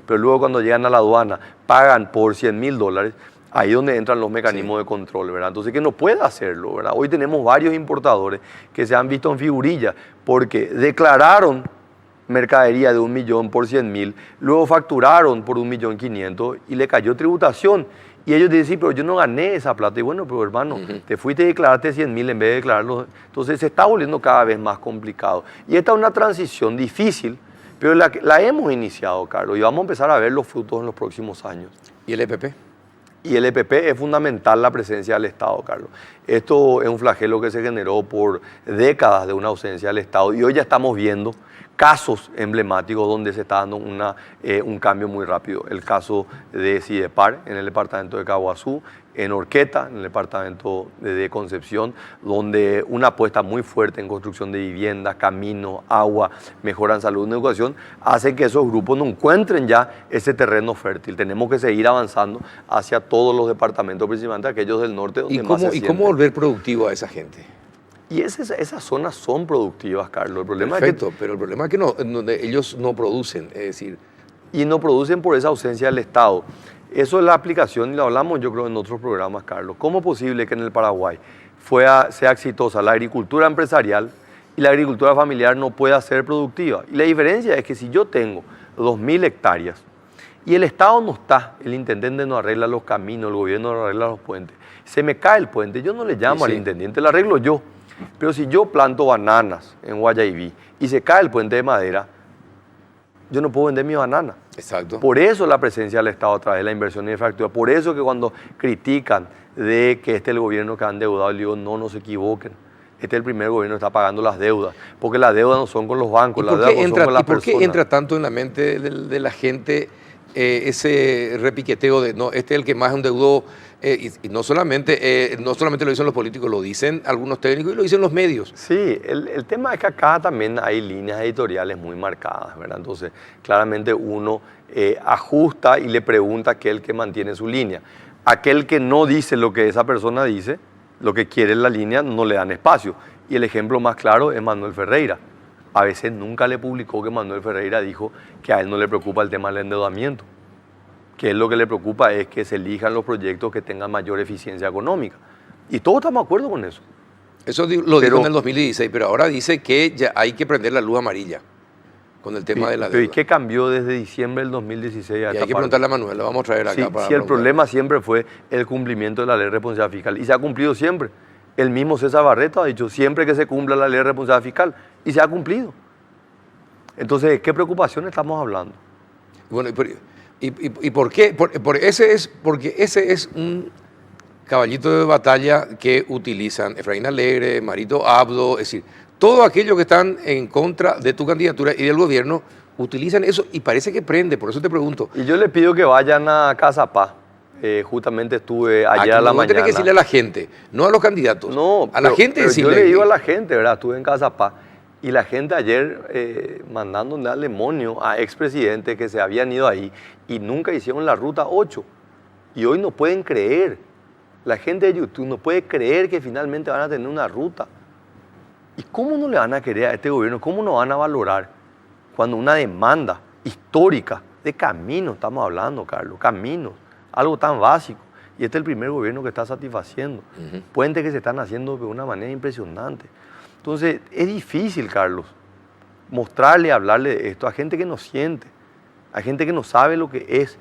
pero luego cuando llegan a la aduana pagan por $100.000, ahí es donde entran los mecanismos de control, ¿verdad? Entonces, que no puede hacerlo, ¿verdad? Hoy tenemos varios importadores que se han visto en figurilla porque declararon mercadería de $1 millón por 100.000, luego facturaron por $1.500.000 y le cayó tributación. Y ellos dicen, sí, pero yo no gané esa plata. Y bueno, pero hermano, te fuiste y declaraste 100.000 en vez de declararlo. Entonces se está volviendo cada vez más complicado. Y esta es una transición difícil, pero la hemos iniciado, Carlos, y vamos a empezar a ver los frutos en los próximos años. ¿Y el EPP? Y el EPP es fundamental la presencia del Estado, Carlos. Esto es un flagelo que se generó por décadas de una ausencia del Estado. Y hoy ya estamos viendo casos emblemáticos donde se está dando un cambio muy rápido. El caso de Cidepar en el departamento de Caguazú, en Orqueta, en el departamento de Concepción, donde una apuesta muy fuerte en construcción de viviendas, caminos, agua, mejora en salud y educación, hace que esos grupos no encuentren ya ese terreno fértil. Tenemos que seguir avanzando hacia todos los departamentos, principalmente aquellos del norte donde más se siente. ¿Y cómo volver productivo a esa gente? Y esas zonas son productivas, Carlos. El problema Perfecto, es que, pero el problema es que ellos no producen, es decir... Y no producen por esa ausencia del Estado. Eso es la aplicación, y lo hablamos yo creo en otros programas, Carlos. ¿Cómo es posible que en el Paraguay sea exitosa la agricultura empresarial y la agricultura familiar no pueda ser productiva? Y la diferencia es que si yo tengo 2.000 hectáreas y el Estado no está, el intendente no arregla los caminos, el gobierno no arregla los puentes, se me cae el puente, yo no le llamo al intendente, lo arreglo yo. Pero si yo planto bananas en Guayaibí y se cae el puente de madera, yo no puedo vender mi banana. Exacto. Por eso la presencia del Estado a través de la inversión en infraestructura. Por eso que cuando critican de que este es el gobierno que ha endeudado, le digo, no se equivoquen. Este es el primer gobierno que está pagando las deudas. Porque las deudas no son con los bancos, las deudas son con las personas. ¿Y por qué entra tanto en la mente de la gente ese repiqueteo de, no, este es el que más endeudó? Y no solamente lo dicen los políticos, lo dicen algunos técnicos y lo dicen los medios. Sí, el tema es que acá también hay líneas editoriales muy marcadas, ¿verdad? Entonces, claramente uno ajusta y le pregunta a aquel que mantiene su línea. Aquel que no dice lo que esa persona dice, lo que quiere en la línea, no le dan espacio. Y el ejemplo más claro es Manuel Ferreira. A veces nunca le publicó que Manuel Ferreira dijo que a él no le preocupa el tema del endeudamiento, que él lo que le preocupa es que se elijan los proyectos que tengan mayor eficiencia económica. Y todos estamos de acuerdo con eso. Eso lo dijo en el 2016, pero ahora dice que ya hay que prender la luz amarilla con el tema de la deuda. ¿Y qué cambió desde diciembre del 2016 a y hay que preguntarle a Manuel, lo vamos a traer acá. Sí, el problema siempre fue el cumplimiento de la ley de responsabilidad fiscal, y se ha cumplido siempre. El mismo César Barreto ha dicho siempre que se cumpla la ley de responsabilidad fiscal, y se ha cumplido. Entonces, ¿de qué preocupación estamos hablando? Bueno, ¿y por qué? Porque ese es un caballito de batalla que utilizan Efraín Alegre, Marito Abdo, es decir, todos aquellos que están en contra de tu candidatura y del gobierno utilizan eso y parece que prende, por eso te pregunto. Y yo le pido que vayan a Casa Paz. Justamente estuve ayer a la mañana. Tienes que decirle a la gente, no a los candidatos. No, a la gente decirle. Yo le digo a la gente, ¿verdad? Estuve en Casa Paz y la gente ayer mandándole al demonio a expresidentes que se habían ido ahí y nunca hicieron la ruta 8. Y hoy no pueden creer. La gente de YouTube no puede creer que finalmente van a tener una ruta. ¿Y cómo no le van a querer a este gobierno? ¿Cómo no van a valorar cuando una demanda histórica de caminos, estamos hablando, Carlos, caminos, algo tan básico, y este es el primer gobierno que está satisfaciendo, puentes que se están haciendo de una manera impresionante? Entonces, es difícil, Carlos, mostrarle, hablarle de esto a gente que no siente, a gente que no sabe lo que es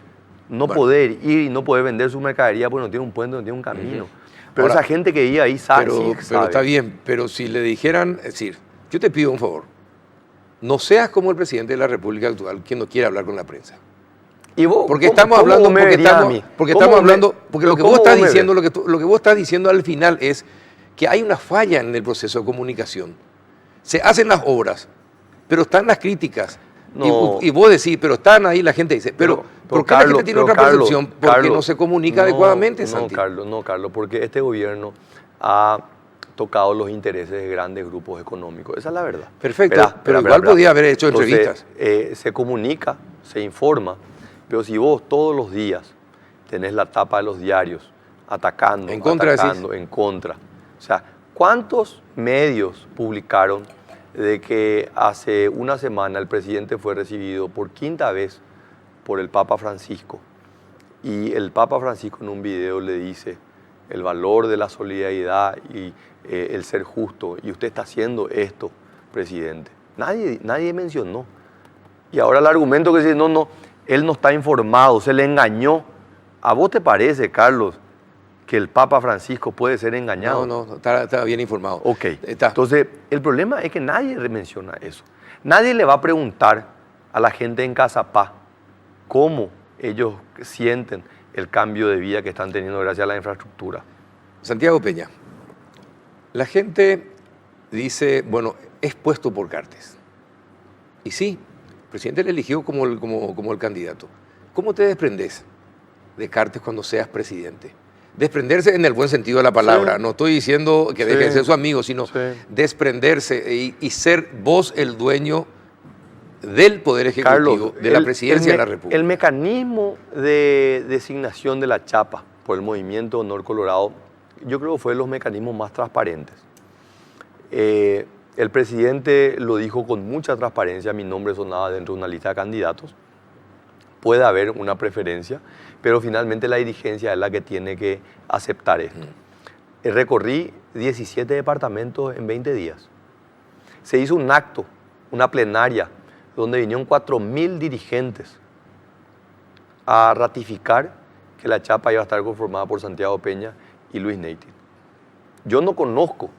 no poder ir y no poder vender su mercadería porque no tiene un puente, no tiene un camino. Pero ahora, esa gente que vive ahí sabe. Pero está bien, pero si le dijeran, es decir, yo te pido un favor, no seas como el presidente de la República actual que no quiere hablar con la prensa. ¿Y vos, porque estamos hablando, porque lo que vos estás diciendo, lo que vos estás diciendo al final es que hay una falla en el proceso de comunicación. Se hacen las obras, pero están las críticas. No. Y vos decís, pero están ahí, la gente dice, pero ¿por qué la gente tiene otra percepción? Porque no se comunica adecuadamente, Santi. Carlos, porque este gobierno ha tocado los intereses de grandes grupos económicos. Esa es la verdad. Perfecto, pero igual podía haber hecho entrevistas. Se comunica, se informa, pero si vos todos los días tenés la tapa de los diarios atacando, en contra. O sea, ¿cuántos medios publicaron de que hace una semana el presidente fue recibido por quinta vez por el Papa Francisco? Y el Papa Francisco en un video le dice el valor de la solidaridad y el ser justo, y usted está haciendo esto, presidente. Nadie mencionó. Y ahora el argumento que dice, no, él no está informado, se le engañó. ¿A vos te parece, Carlos, que el Papa Francisco puede ser engañado? No, está bien informado. Ok, entonces el problema es que nadie menciona eso. Nadie le va a preguntar a la gente en Cazapá cómo ellos sienten el cambio de vida que están teniendo gracias a la infraestructura. Santiago Peña, la gente dice, bueno, es puesto por Cartes. Y sí, el presidente le eligió como el candidato. ¿Cómo te desprendes de Cartes cuando seas presidente? Desprenderse en el buen sentido de la palabra. Sí. No estoy diciendo que deje de ser su amigo, sino desprenderse y ser vos el dueño del Poder Ejecutivo, Carlos, de la Presidencia de la República. El mecanismo de designación de la chapa por el Movimiento Honor Colorado, yo creo que fue de los mecanismos más transparentes. El presidente lo dijo con mucha transparencia, mi nombre sonaba dentro de una lista de candidatos. Puede haber una preferencia, pero finalmente la dirigencia es la que tiene que aceptar esto. Recorrí 17 departamentos en 20 días. Se hizo un acto, una plenaria, donde vinieron 4.000 dirigentes a ratificar que la chapa iba a estar conformada por Santiago Peña y Luis Neity. Yo no conozco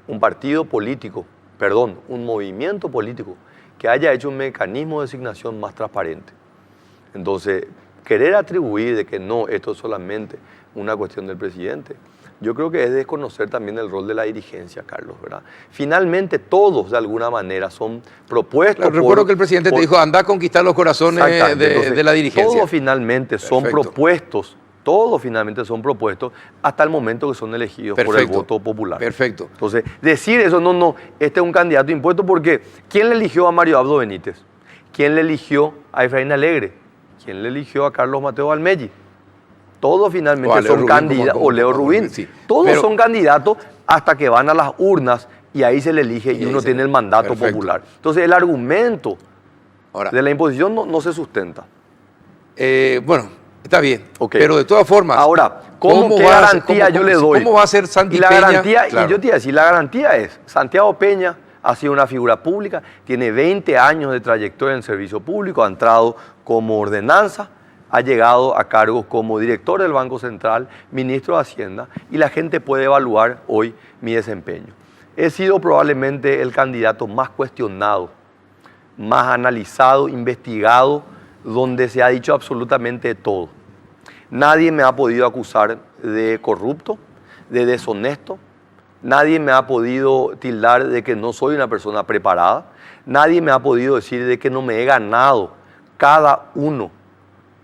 un partido político, un movimiento político que haya hecho un mecanismo de designación más transparente. Entonces, querer atribuir de que no, esto es solamente una cuestión del presidente, yo creo que es desconocer también el rol de la dirigencia, Carlos, ¿verdad? Finalmente, todos de alguna manera son propuestos. Claro, recuerdo que el presidente te dijo, anda a conquistar los corazones de la dirigencia. Todos finalmente son propuestos, hasta el momento que son elegidos por el voto popular. Perfecto. Entonces, decir eso, no, este es un candidato impuesto, porque ¿quién le eligió a Mario Abdo Benítez? ¿Quién le eligió a Efraín Alegre? ¿Quién le eligió a Carlos Mateo Almelli? Todos finalmente son candidatos, o Leo Rubín, sí. Todos son candidatos hasta que van a las urnas y ahí se le elige y uno tiene el mandato popular. Entonces el argumento de la imposición no se sustenta. Bueno, está bien, pero de todas formas... Ahora, ¿qué garantía yo le doy? ¿Cómo va a ser Santi Peña? Garantía, claro. Y yo te iba a decir, la garantía es, Santiago Peña ha sido una figura pública, tiene 20 años de trayectoria en el servicio público, ha entrado como ordenanza, ha llegado a cargos como director del Banco Central, ministro de Hacienda, y la gente puede evaluar hoy mi desempeño. He sido probablemente el candidato más cuestionado, más analizado, investigado, donde se ha dicho absolutamente todo. Nadie me ha podido acusar de corrupto, de deshonesto, nadie me ha podido tildar de que no soy una persona preparada, nadie me ha podido decir de que no me he ganado cada uno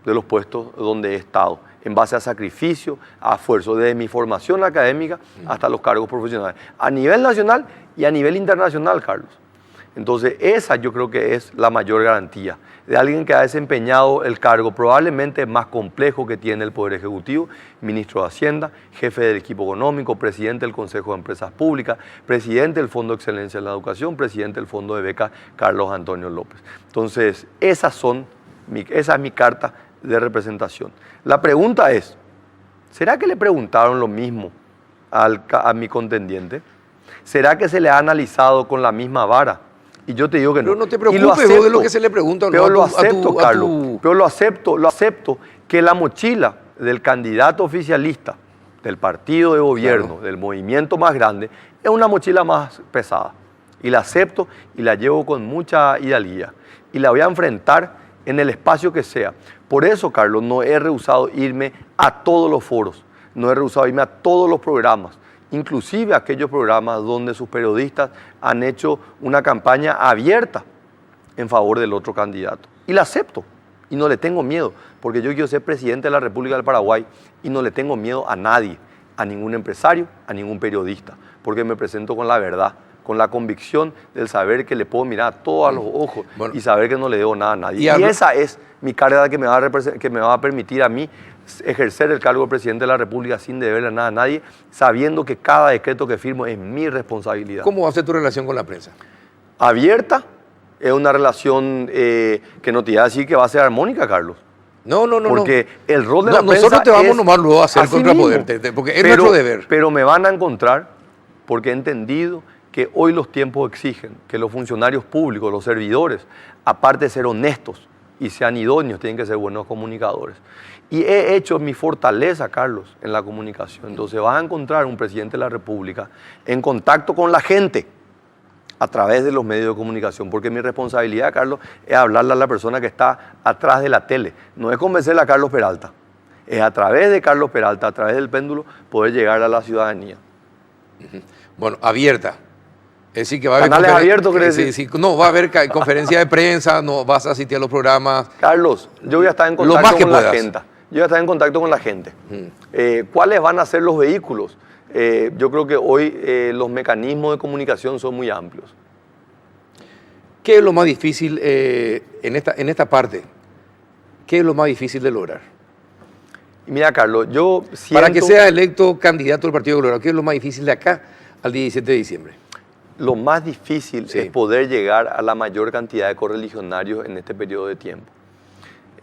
de los puestos donde he estado, en base a sacrificio, a esfuerzo, desde mi formación académica hasta los cargos profesionales, a nivel nacional y a nivel internacional, Carlos. Entonces, esa yo creo que es la mayor garantía de alguien que ha desempeñado el cargo probablemente más complejo que tiene el Poder Ejecutivo, ministro de Hacienda, jefe del equipo económico, presidente del Consejo de Empresas Públicas, presidente del Fondo de Excelencia en la Educación, presidente del Fondo de Becas, Carlos Antonio López. Entonces, esa es mi carta de representación. La pregunta es, ¿será que le preguntaron lo mismo a mi contendiente? ¿Será que se le ha analizado con la misma vara? Y yo te digo que no. Pero no te preocupes vos de lo que se le pregunta. Pero lo acepto, Carlos. Pero lo acepto que la mochila del candidato oficialista, del partido de gobierno, del movimiento más grande, es una mochila más pesada. Y la acepto y la llevo con mucha hidalguía. Y la voy a enfrentar en el espacio que sea. Por eso, Carlos, no he rehusado irme a todos los foros, no he rehusado irme a todos los programas, inclusive aquellos programas donde sus periodistas han hecho una campaña abierta en favor del otro candidato. Y la acepto, y no le tengo miedo, porque yo quiero ser presidente de la República del Paraguay y no le tengo miedo a nadie, a ningún empresario, a ningún periodista, porque me presento con la verdad, con la convicción del saber que le puedo mirar a todos a los ojos y saber que no le debo nada a nadie. Y esa es mi carga que me va a permitir a mí ejercer el cargo de presidente de la República sin deberle nada a nadie, sabiendo que cada decreto que firmo es mi responsabilidad. ¿Cómo va a ser tu relación con la prensa? Abierta, es una relación que no te iba a decir que va a ser armónica, Carlos. No. Porque el rol de la prensa nosotros te vamos nomás luego a hacer contrapoder, porque es nuestro deber. Pero me van a encontrar porque he entendido que hoy los tiempos exigen que los funcionarios públicos, los servidores, aparte de ser honestos y sean idóneos, tienen que ser buenos comunicadores. Y he hecho mi fortaleza, Carlos, en la comunicación. Entonces vas a encontrar un presidente de la República en contacto con la gente a través de los medios de comunicación, porque mi responsabilidad, Carlos, es hablarle a la persona que está atrás de la tele. No es convencerle a Carlos Peralta, es a través de Carlos Peralta, a través del péndulo, poder llegar a la ciudadanía. Bueno, abierta. Es decir, que va a haber canales abiertos, ¿crees? Sí, no, va a haber conferencia de prensa, no vas a asistir a los programas. Carlos, yo voy a estar en contacto con la gente. Yo voy a estar en contacto con la gente. ¿Cuáles van a ser los vehículos? Yo creo que hoy los mecanismos de comunicación son muy amplios. ¿Qué es lo más difícil en esta parte? ¿Qué es lo más difícil de lograr? Mira, Carlos, yo siento... Para que sea electo candidato del Partido Colorado, ¿qué es lo más difícil de acá al 17 de diciembre? Lo más difícil es poder llegar a la mayor cantidad de correligionarios en este periodo de tiempo.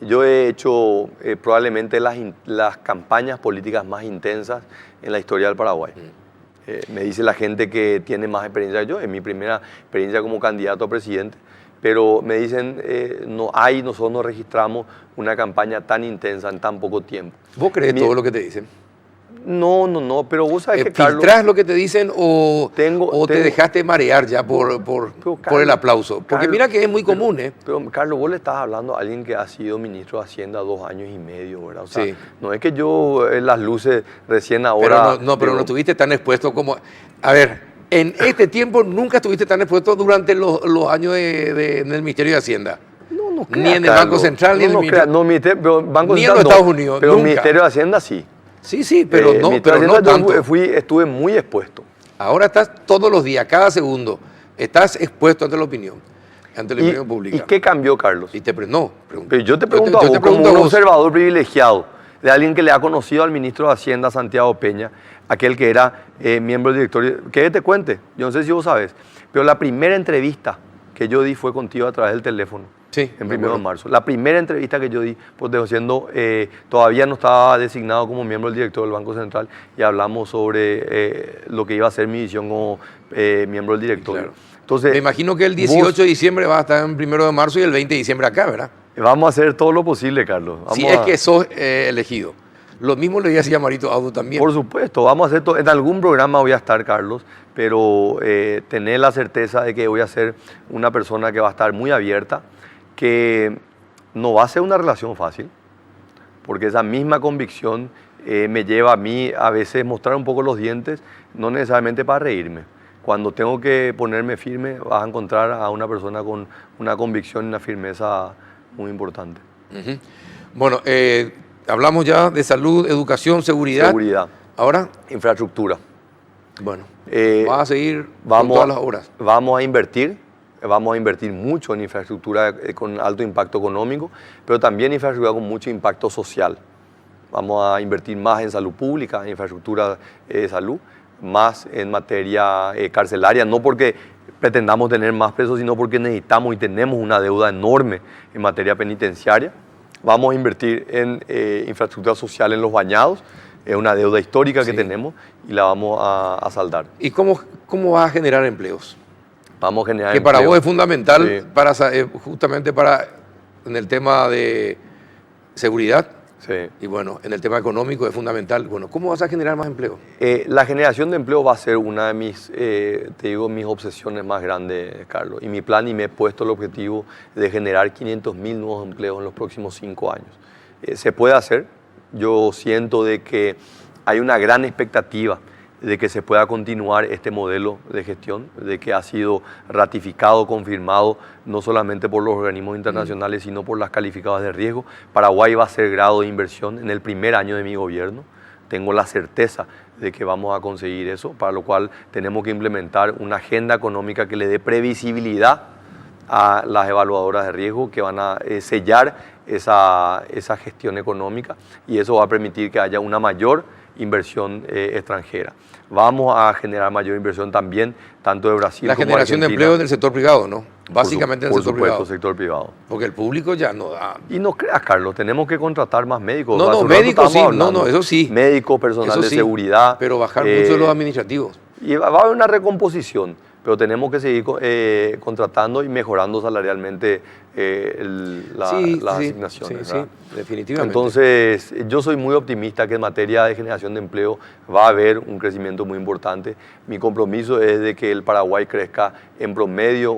Yo he hecho probablemente las campañas políticas más intensas en la historia del Paraguay. Me dice la gente que tiene más experiencia que yo, es mi primera experiencia como candidato a presidente, pero me dicen, nosotros no registramos una campaña tan intensa en tan poco tiempo. ¿Vos crees todo lo que te dicen? No, pero vos sabés que, Carlos... ¿Filtrás lo que te dicen o te dejaste marear ya por el aplauso? Porque Carlos, mira que es muy común, ¿eh? Pero, Carlos, vos le estás hablando a alguien que ha sido ministro de Hacienda 2 años y medio, ¿verdad? O sea, no es que yo las luces recién ahora... Pero no estuviste tan expuesto como... A ver, en este tiempo nunca estuviste tan expuesto durante los años en el Ministerio de Hacienda. No ni en el Banco Central, ni en el Banco ni en Central, los Estados Unidos. Pero el Ministerio de Hacienda sí. Sí, pero no tanto. Estuve muy expuesto. Ahora estás todos los días, cada segundo, estás expuesto ante la opinión pública. ¿Y qué cambió, Carlos? Pero yo te pregunto a vos, como un observador privilegiado, de alguien que le ha conocido al ministro de Hacienda, Santiago Peña, aquel que era miembro del directorio, que te cuente, yo no sé si vos sabes, pero la primera entrevista que yo di fue contigo a través del teléfono. Sí, en 1 de marzo. La primera entrevista que yo di, pues todavía no estaba designado como miembro del director del Banco Central y hablamos sobre lo que iba a ser mi visión como miembro del directorio. Claro. Entonces, me imagino que el 18 de diciembre va a estar en 1 de marzo y el 20 de diciembre acá, ¿verdad? Vamos a hacer todo lo posible, Carlos. Si es que sos elegido. Lo mismo le voy a decir a Marito Audo también. Por supuesto, vamos a hacer todo. En algún programa voy a estar, Carlos, pero tener la certeza de que voy a ser una persona que va a estar muy abierta, que no va a ser una relación fácil, porque esa misma convicción me lleva a mí a veces mostrar un poco los dientes, no necesariamente para reírme. Cuando tengo que ponerme firme, vas a encontrar a una persona con una convicción y una firmeza muy importante. Bueno, hablamos ya de salud, educación, seguridad. Seguridad. Ahora, infraestructura. Bueno, vas a seguir con todas las obras. Vamos a invertir mucho en infraestructura con alto impacto económico, pero también infraestructura con mucho impacto social. Vamos a invertir más en salud pública, en infraestructura de salud, más en materia carcelaria, no porque pretendamos tener más presos, sino porque necesitamos y tenemos una deuda enorme en materia penitenciaria. Vamos a invertir en infraestructura social en los bañados, es una deuda histórica que tenemos y la vamos a saldar. ¿Y cómo vas a generar empleos? Vamos a generar que para vos es fundamental justamente en el tema de seguridad. Sí. Y bueno, en el tema económico es fundamental. Bueno, ¿cómo vas a generar más empleo? La generación de empleo va a ser una de mis, mis obsesiones más grandes, Carlos. Y mi plan, y me he puesto el objetivo de generar 500.000 nuevos empleos en los próximos 5 años. Se puede hacer. Yo siento de que hay una gran expectativa de que se pueda continuar este modelo de gestión, de que ha sido ratificado, confirmado, no solamente por los organismos internacionales, sino por las calificadoras de riesgo. Paraguay va a ser grado de inversión en el primer año de mi gobierno. Tengo la certeza de que vamos a conseguir eso, para lo cual tenemos que implementar una agenda económica que le dé previsibilidad a las evaluadoras de riesgo, que van a sellar esa gestión económica, y eso va a permitir que haya una mayor inversión extranjera. Vamos a generar mayor inversión también, tanto de Brasil como de Argentina. La generación de empleo en el sector privado, ¿no? Básicamente en el sector privado. Por supuesto, sector privado. Porque el público ya no da. Y no creas, Carlos, tenemos que contratar más médicos. No, médicos sí, eso sí. Médicos, personal de seguridad. Pero bajar mucho de los administrativos. Y va a haber una recomposición, pero tenemos que seguir contratando y mejorando salarialmente las asignaciones. Sí, definitivamente. Entonces, yo soy muy optimista que en materia de generación de empleo va a haber un crecimiento muy importante. Mi compromiso es de que el Paraguay crezca en promedio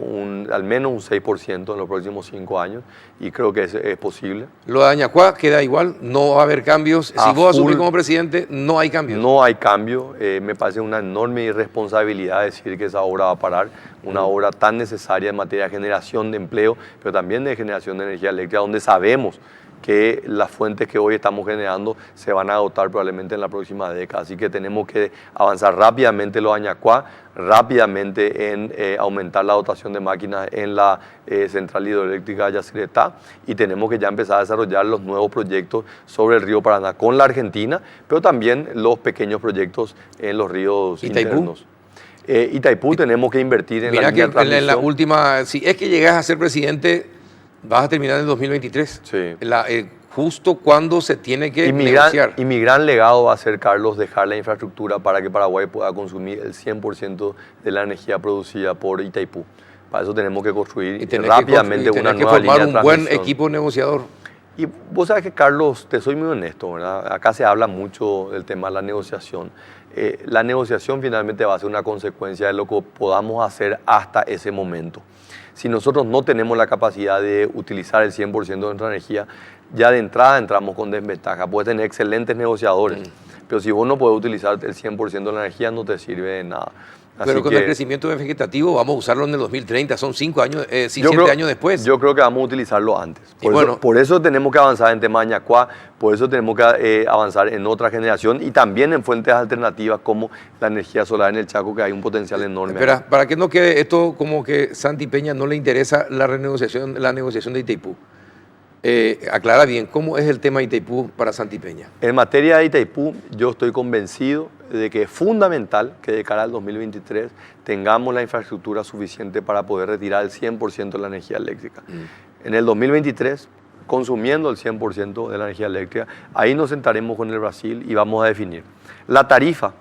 al menos un 6% en los próximos 5 años, y creo que es posible. Lo de Añacuá queda igual, no va a haber cambios. Si vos asumís como presidente, no hay cambios. No hay cambio. Me parece una enorme irresponsabilidad decir que esa obra va a parar, una obra tan necesaria en materia de generación de empleo, pero también de generación de energía eléctrica, donde sabemos que las fuentes que hoy estamos generando se van a agotar probablemente en la próxima década. Así que tenemos que avanzar rápidamente en los Añacuá, rápidamente en aumentar la dotación de máquinas en la central hidroeléctrica Yacyretá, y tenemos que ya empezar a desarrollar los nuevos proyectos sobre el río Paraná con la Argentina, pero también los pequeños proyectos en los ríos internos. Itaipú tenemos que invertir en la línea de transmisión. En la última, si es que llegas a ser presidente, vas a terminar en el 2023. Sí. Justo cuando se tiene que negociar. Y mi gran legado va a ser, Carlos, dejar la infraestructura para que Paraguay pueda consumir el 100% de la energía producida por Itaipú. Para eso tenemos que construir rápidamente una nueva línea de transmisión. Un buen equipo negociador. Y vos sabes que, Carlos, te soy muy honesto, ¿verdad? Acá se habla mucho del tema de la negociación. La negociación finalmente va a ser una consecuencia de lo que podamos hacer hasta ese momento. Si nosotros no tenemos la capacidad de utilizar el 100% de nuestra energía, ya de entrada entramos con desventaja. Puedes tener excelentes negociadores, pero si vos no puedes utilizar el 100% de la energía, no te sirve de nada. Pero con el crecimiento vegetativo vamos a usarlo en el 2030, son 5 años, 7 años después. Yo creo que vamos a utilizarlo antes. Por eso tenemos que avanzar en tema de Añacuá, por eso tenemos que avanzar en otra generación y también en fuentes alternativas como la energía solar en el Chaco, que hay un potencial enorme. Espera, para que no quede esto como que Santi Peña no le interesa la negociación de Itaipú. Aclara bien, ¿cómo es el tema de Itaipú para Santi Peña? En materia de Itaipú, yo estoy convencido de que es fundamental que de cara al 2023 tengamos la infraestructura suficiente para poder retirar el 100% de la energía eléctrica. En el 2023, consumiendo el 100% de la energía eléctrica, ahí nos sentaremos con el Brasil y vamos a definir. La tarifa,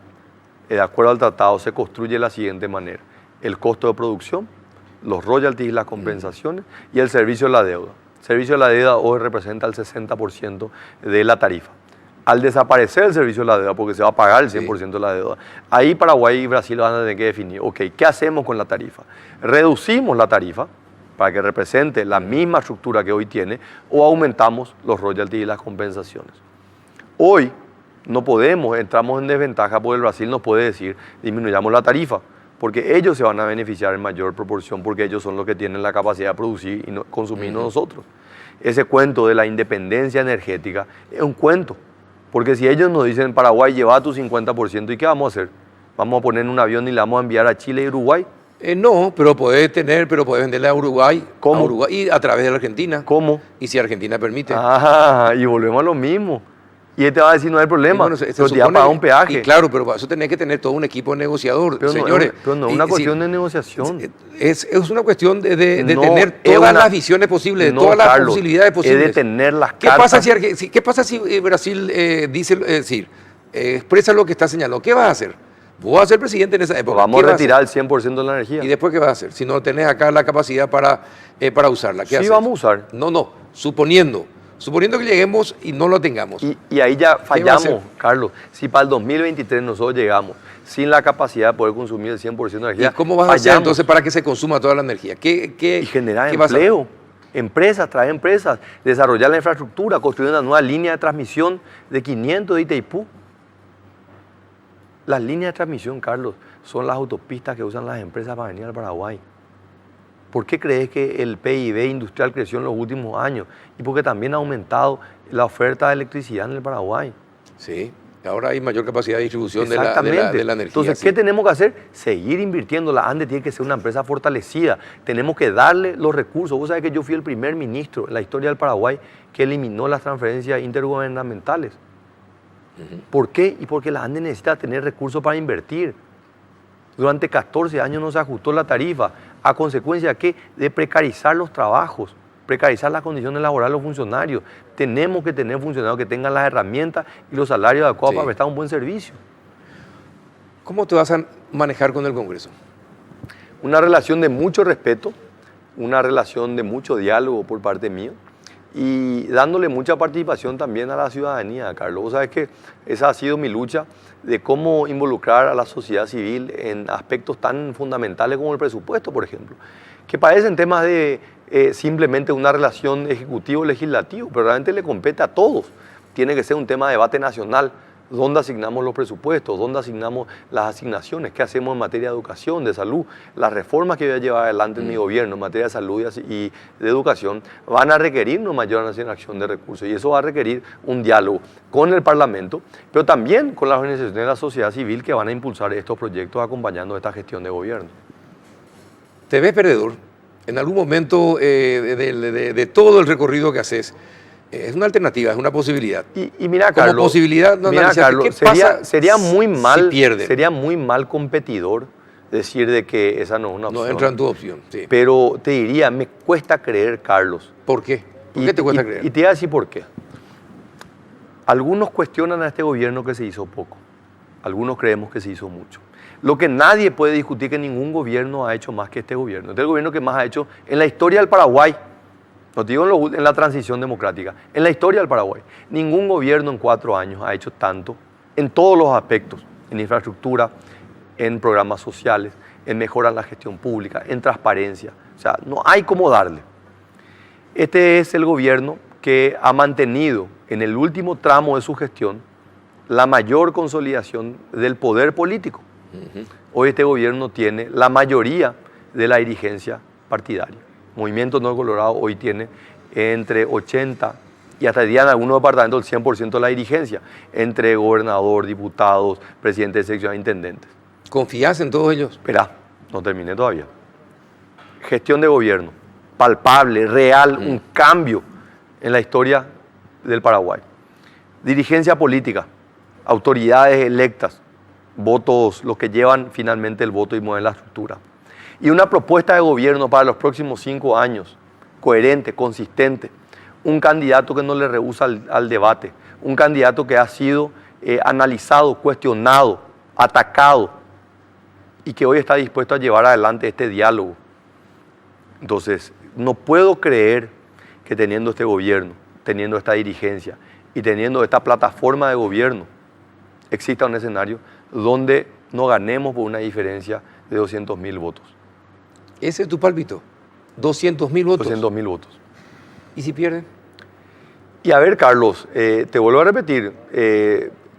de acuerdo al tratado, se construye de la siguiente manera: el costo de producción, los royalties y las compensaciones y el servicio de la deuda. El servicio de la deuda hoy representa el 60% de la tarifa. Al desaparecer el servicio de la deuda, porque se va a pagar el 100% de la deuda, ahí Paraguay y Brasil van a tener que definir, ok, ¿qué hacemos con la tarifa? ¿Reducimos la tarifa para que represente la misma estructura que hoy tiene o aumentamos los royalties y las compensaciones? Hoy no podemos, entramos en desventaja porque el Brasil nos puede decir, disminuyamos la tarifa, porque ellos se van a beneficiar en mayor proporción, porque ellos son los que tienen la capacidad de producir y consumir nosotros. Ese cuento de la independencia energética es un cuento, porque si ellos nos dicen, Paraguay, lleva tu 50%, ¿y qué vamos a hacer? ¿Vamos a poner en un avión y la vamos a enviar a Chile y Uruguay? No, pero podés venderle a Uruguay, ¿cómo? A Uruguay y a través de la Argentina. ¿Cómo? Y si Argentina permite. Y volvemos a lo mismo. Y él te va a decir, no hay problema, bueno, pero te va a pagar un peaje. Y claro, pero para eso tenés que tener todo un equipo negociador, pero señores. Pero no es una cuestión de negociación. Es una cuestión de tener todas las visiones posibles, de todas las posibilidades posibles. Es de tener las cartas. ¿Qué pasa si Brasil expresa lo que está señalando? ¿Qué vas a hacer? Vos vas a ser presidente en esa época. Vamos a retirar el 100% de la energía. ¿Y después qué vas a hacer? Si no tenés acá la capacidad para usarla, ¿qué haces? Sí, vamos a usar. No, suponiendo Suponiendo que lleguemos y no lo tengamos. Y ahí ya fallamos, Carlos. Si para el 2023 nosotros llegamos sin la capacidad de poder consumir el 100% de energía, ¿y cómo vas a hacer entonces para que se consuma toda la energía? Y generar empleo. Empresas, traer empresas, desarrollar la infraestructura, construir una nueva línea de transmisión de 500 de Itaipú. Las líneas de transmisión, Carlos, son las autopistas que usan las empresas para venir al Paraguay. ¿Por qué crees que el PIB industrial creció en los últimos años? Y porque también ha aumentado la oferta de electricidad en el Paraguay. Sí, ahora hay mayor capacidad de distribución de la energía. Entonces, ¿qué tenemos que hacer? Seguir invirtiendo. La ANDE tiene que ser una empresa fortalecida. Tenemos que darle los recursos. Vos sabés que yo fui el primer ministro en la historia del Paraguay que eliminó las transferencias intergubernamentales. ¿Por qué? Y porque la ANDE necesita tener recursos para invertir. Durante 14 años no se ajustó la tarifa. ¿A consecuencia de qué? De precarizar los trabajos, precarizar las condiciones laborales de los funcionarios. Tenemos que tener funcionarios que tengan las herramientas y los salarios adecuados para prestar un buen servicio. ¿Cómo te vas a manejar con el Congreso? Una relación de mucho respeto, una relación de mucho diálogo por parte mío y dándole mucha participación también a la ciudadanía, Carlos. Vos sabés que esa ha sido mi lucha de cómo involucrar a la sociedad civil en aspectos tan fundamentales como el presupuesto, por ejemplo, que parecen temas de simplemente una relación ejecutivo-legislativo, pero realmente le compete a todos. Tiene que ser un tema de debate nacional. ¿Dónde asignamos los presupuestos? ¿Dónde asignamos las asignaciones? ¿Qué hacemos en materia de educación, de salud? Las reformas que voy a llevar adelante en mi gobierno en materia de salud y de educación van a requerir una mayor asignación de recursos y eso va a requerir un diálogo con el Parlamento, pero también con las organizaciones de la sociedad civil que van a impulsar estos proyectos acompañando esta gestión de gobierno. ¿Te ves perdedor? En algún momento de todo el recorrido que haces, es una alternativa, es una posibilidad. Y mira, Carlos, como posibilidad, no mira, Carlos, ¿qué pasa sería muy mal, si pierde? Sería muy mal competidor decir de que esa no es una opción. No entra en tu opción, sí. Pero te diría, me cuesta creer, Carlos. ¿Por qué? ¿Por qué te cuesta creer? Y te voy a decir por qué. Algunos cuestionan a este gobierno que se hizo poco. Algunos creemos que se hizo mucho. Lo que nadie puede discutir que ningún gobierno ha hecho más que este gobierno. Este es el gobierno que más ha hecho en la historia del Paraguay. No te digo en la transición democrática, en la historia del Paraguay. Ningún gobierno en 4 años ha hecho tanto en todos los aspectos, en infraestructura, en programas sociales, en mejora en la gestión pública, en transparencia. O sea, no hay cómo darle. Este es el gobierno que ha mantenido en el último tramo de su gestión la mayor consolidación del poder político. Hoy este gobierno tiene la mayoría de la dirigencia partidaria. Movimiento No Colorado hoy tiene entre 80 y hasta el día en algunos departamentos el 100% de la dirigencia, entre gobernador, diputados, presidentes de sección, intendentes. ¿Confías en todos ellos? Esperá, no terminé todavía. Gestión de gobierno, palpable, real, un cambio en la historia del Paraguay. Dirigencia política, autoridades electas, votos, los que llevan finalmente el voto y mueven la estructura. Y una propuesta de gobierno para los próximos 5 años, coherente, consistente, un candidato que no le rehúsa al debate, un candidato que ha sido analizado, cuestionado, atacado y que hoy está dispuesto a llevar adelante este diálogo. Entonces, no puedo creer que teniendo este gobierno, teniendo esta dirigencia y teniendo esta plataforma de gobierno, exista un escenario donde no ganemos por una diferencia de 200.000 votos. ¿Ese es tu pálpito? ¿200.000 votos? 200.000 votos. ¿Y si pierden? Y a ver, Carlos, te vuelvo a repetir,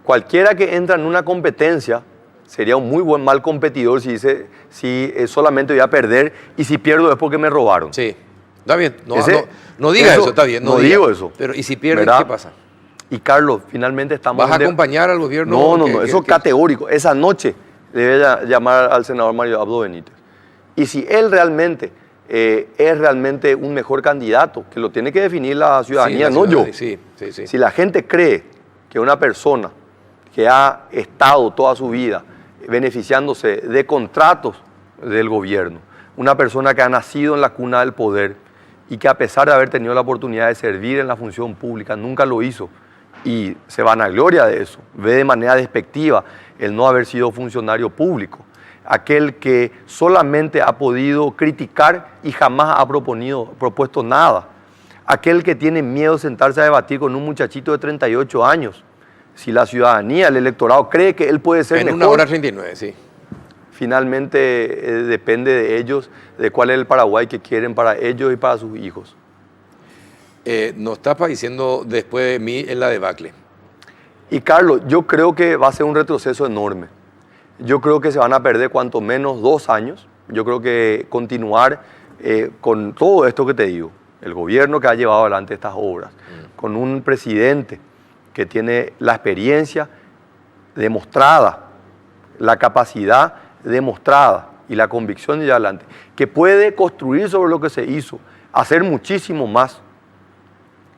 cualquiera que entra en una competencia sería un muy mal competidor si dice, si solamente voy a perder y si pierdo es porque me robaron. Sí, está bien, no digas eso, está bien. No digo eso. Pero ¿y si pierden, ¿verdad? qué pasa? Y Carlos, finalmente estamos... ¿Vas a acompañar al gobierno? No, eso es categórico. Esa noche le voy a llamar al senador Mario Abdo Benítez. Y si él realmente es realmente un mejor candidato, que lo tiene que definir la ciudadanía, sí, no yo. Sí. Si la gente cree que una persona que ha estado toda su vida beneficiándose de contratos del gobierno, una persona que ha nacido en la cuna del poder y que a pesar de haber tenido la oportunidad de servir en la función pública, nunca lo hizo y se vanagloria de eso, ve de manera despectiva el no haber sido funcionario público, aquel que solamente ha podido criticar y jamás ha propuesto nada, aquel que tiene miedo de sentarse a debatir con un muchachito de 38 años, si la ciudadanía, el electorado cree que él puede ser mejor. En 1:39, sí. Finalmente depende de ellos, de cuál es el Paraguay que quieren para ellos y para sus hijos. Nos está diciendo después de mí en la debacle. Y Carlos, yo creo que va a ser un retroceso enorme. Yo creo que se van a perder cuanto menos 2 años. Yo creo que continuar con todo esto que te digo, el gobierno que ha llevado adelante estas obras, con un presidente que tiene la experiencia demostrada, la capacidad demostrada y la convicción de llevar adelante, que puede construir sobre lo que se hizo, hacer muchísimo más.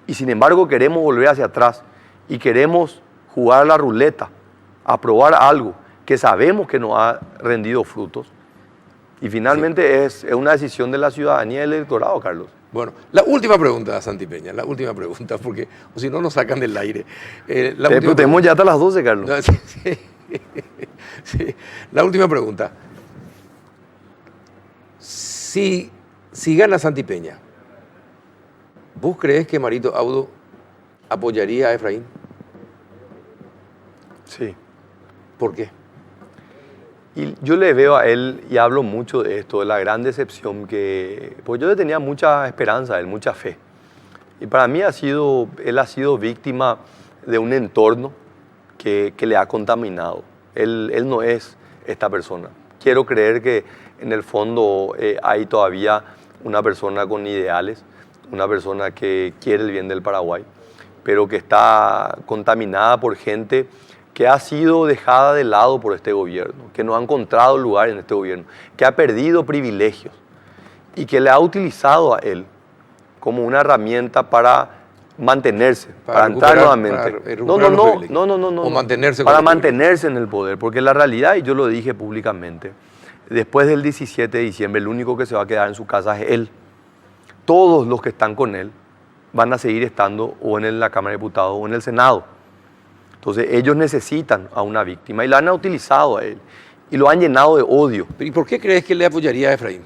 Y sin embargo queremos volver hacia atrás y queremos jugar a la ruleta, aprobar algo que sabemos que nos ha rendido frutos. Y finalmente es una decisión de la ciudadanía y del electorado, Carlos. Bueno, la última pregunta, Santipeña, la última pregunta, porque o si no nos sacan del aire. Tenemos ya hasta las 12, Carlos. No, sí. Sí. La última pregunta. Si gana Santipeña, ¿vos crees que Marito Audo apoyaría a Efraín? Sí. ¿Por qué? Y yo le veo a él, y hablo mucho de esto, de la gran decepción que... Pues yo le tenía mucha esperanza, él, mucha fe. Y para mí él ha sido víctima de un entorno que le ha contaminado. Él no es esta persona. Quiero creer que en el fondo hay todavía una persona con ideales, una persona que quiere el bien del Paraguay, pero que está contaminada por gente que ha sido dejada de lado por este gobierno, que no ha encontrado lugar en este gobierno, que ha perdido privilegios y que le ha utilizado a él como una herramienta para mantenerse, para entrar nuevamente. No. O mantenerse. Para mantenerse en el poder, porque la realidad, y yo lo dije públicamente, después del 17 de diciembre, el único que se va a quedar en su casa es él. Todos los que están con él van a seguir estando o en la Cámara de Diputados o en el Senado. Entonces ellos necesitan a una víctima y la han utilizado a él y lo han llenado de odio. ¿Y por qué crees que le apoyaría a Efraín?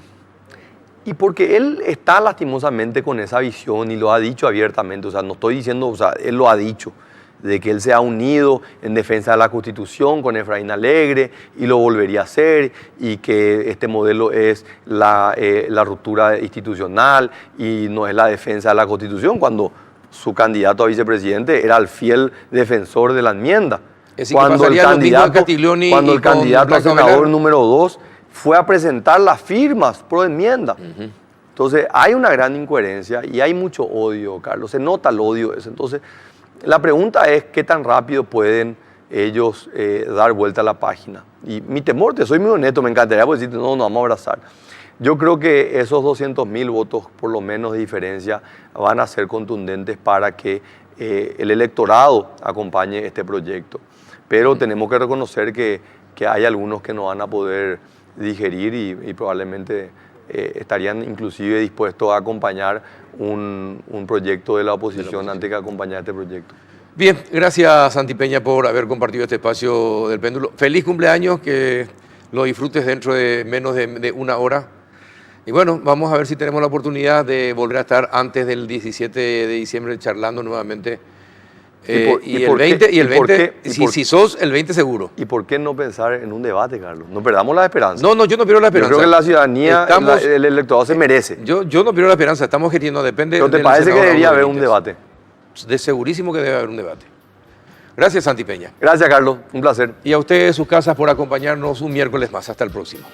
Y porque él está lastimosamente con esa visión y lo ha dicho abiertamente, o sea, no estoy diciendo, o sea, él lo ha dicho, de que él se ha unido en defensa de la Constitución con Efraín Alegre y lo volvería a hacer y que este modelo es la ruptura institucional y no es la defensa de la Constitución, cuando su candidato a vicepresidente era el fiel defensor de la enmienda. Es decir, cuando el candidato a senador número 2 fue a presentar las firmas pro enmienda. Entonces hay una gran incoherencia y hay mucho odio, Carlos, se nota el odio ese. Entonces la pregunta es qué tan rápido pueden ellos dar vuelta a la página. Y mi temor, te soy muy honesto, me encantaría decirte, no, nos vamos a abrazar. Yo creo que esos 200.000 votos, por lo menos de diferencia, van a ser contundentes para que el electorado acompañe este proyecto. Pero tenemos que reconocer que hay algunos que no van a poder digerir y probablemente estarían inclusive dispuestos a acompañar un proyecto de la oposición antes que acompañar este proyecto. Bien, gracias Santipeña por haber compartido este espacio del péndulo. Feliz cumpleaños, que lo disfrutes dentro de menos de 1 hora. Y bueno, vamos a ver si tenemos la oportunidad de volver a estar antes del 17 de diciembre charlando nuevamente. Si sos el 20 seguro. ¿Y por qué no pensar en un debate, Carlos? No perdamos la esperanza. No, yo no pierdo la esperanza. Yo creo que la ciudadanía, el electorado se merece. Yo no pierdo la esperanza, estamos queriendo, depende. ¿Pero te parece que debería haber un debate? De segurísimo que debe haber un debate. Gracias, Santipeña. Gracias, Carlos. Un placer. Y a ustedes, sus casas, por acompañarnos un miércoles más. Hasta el próximo.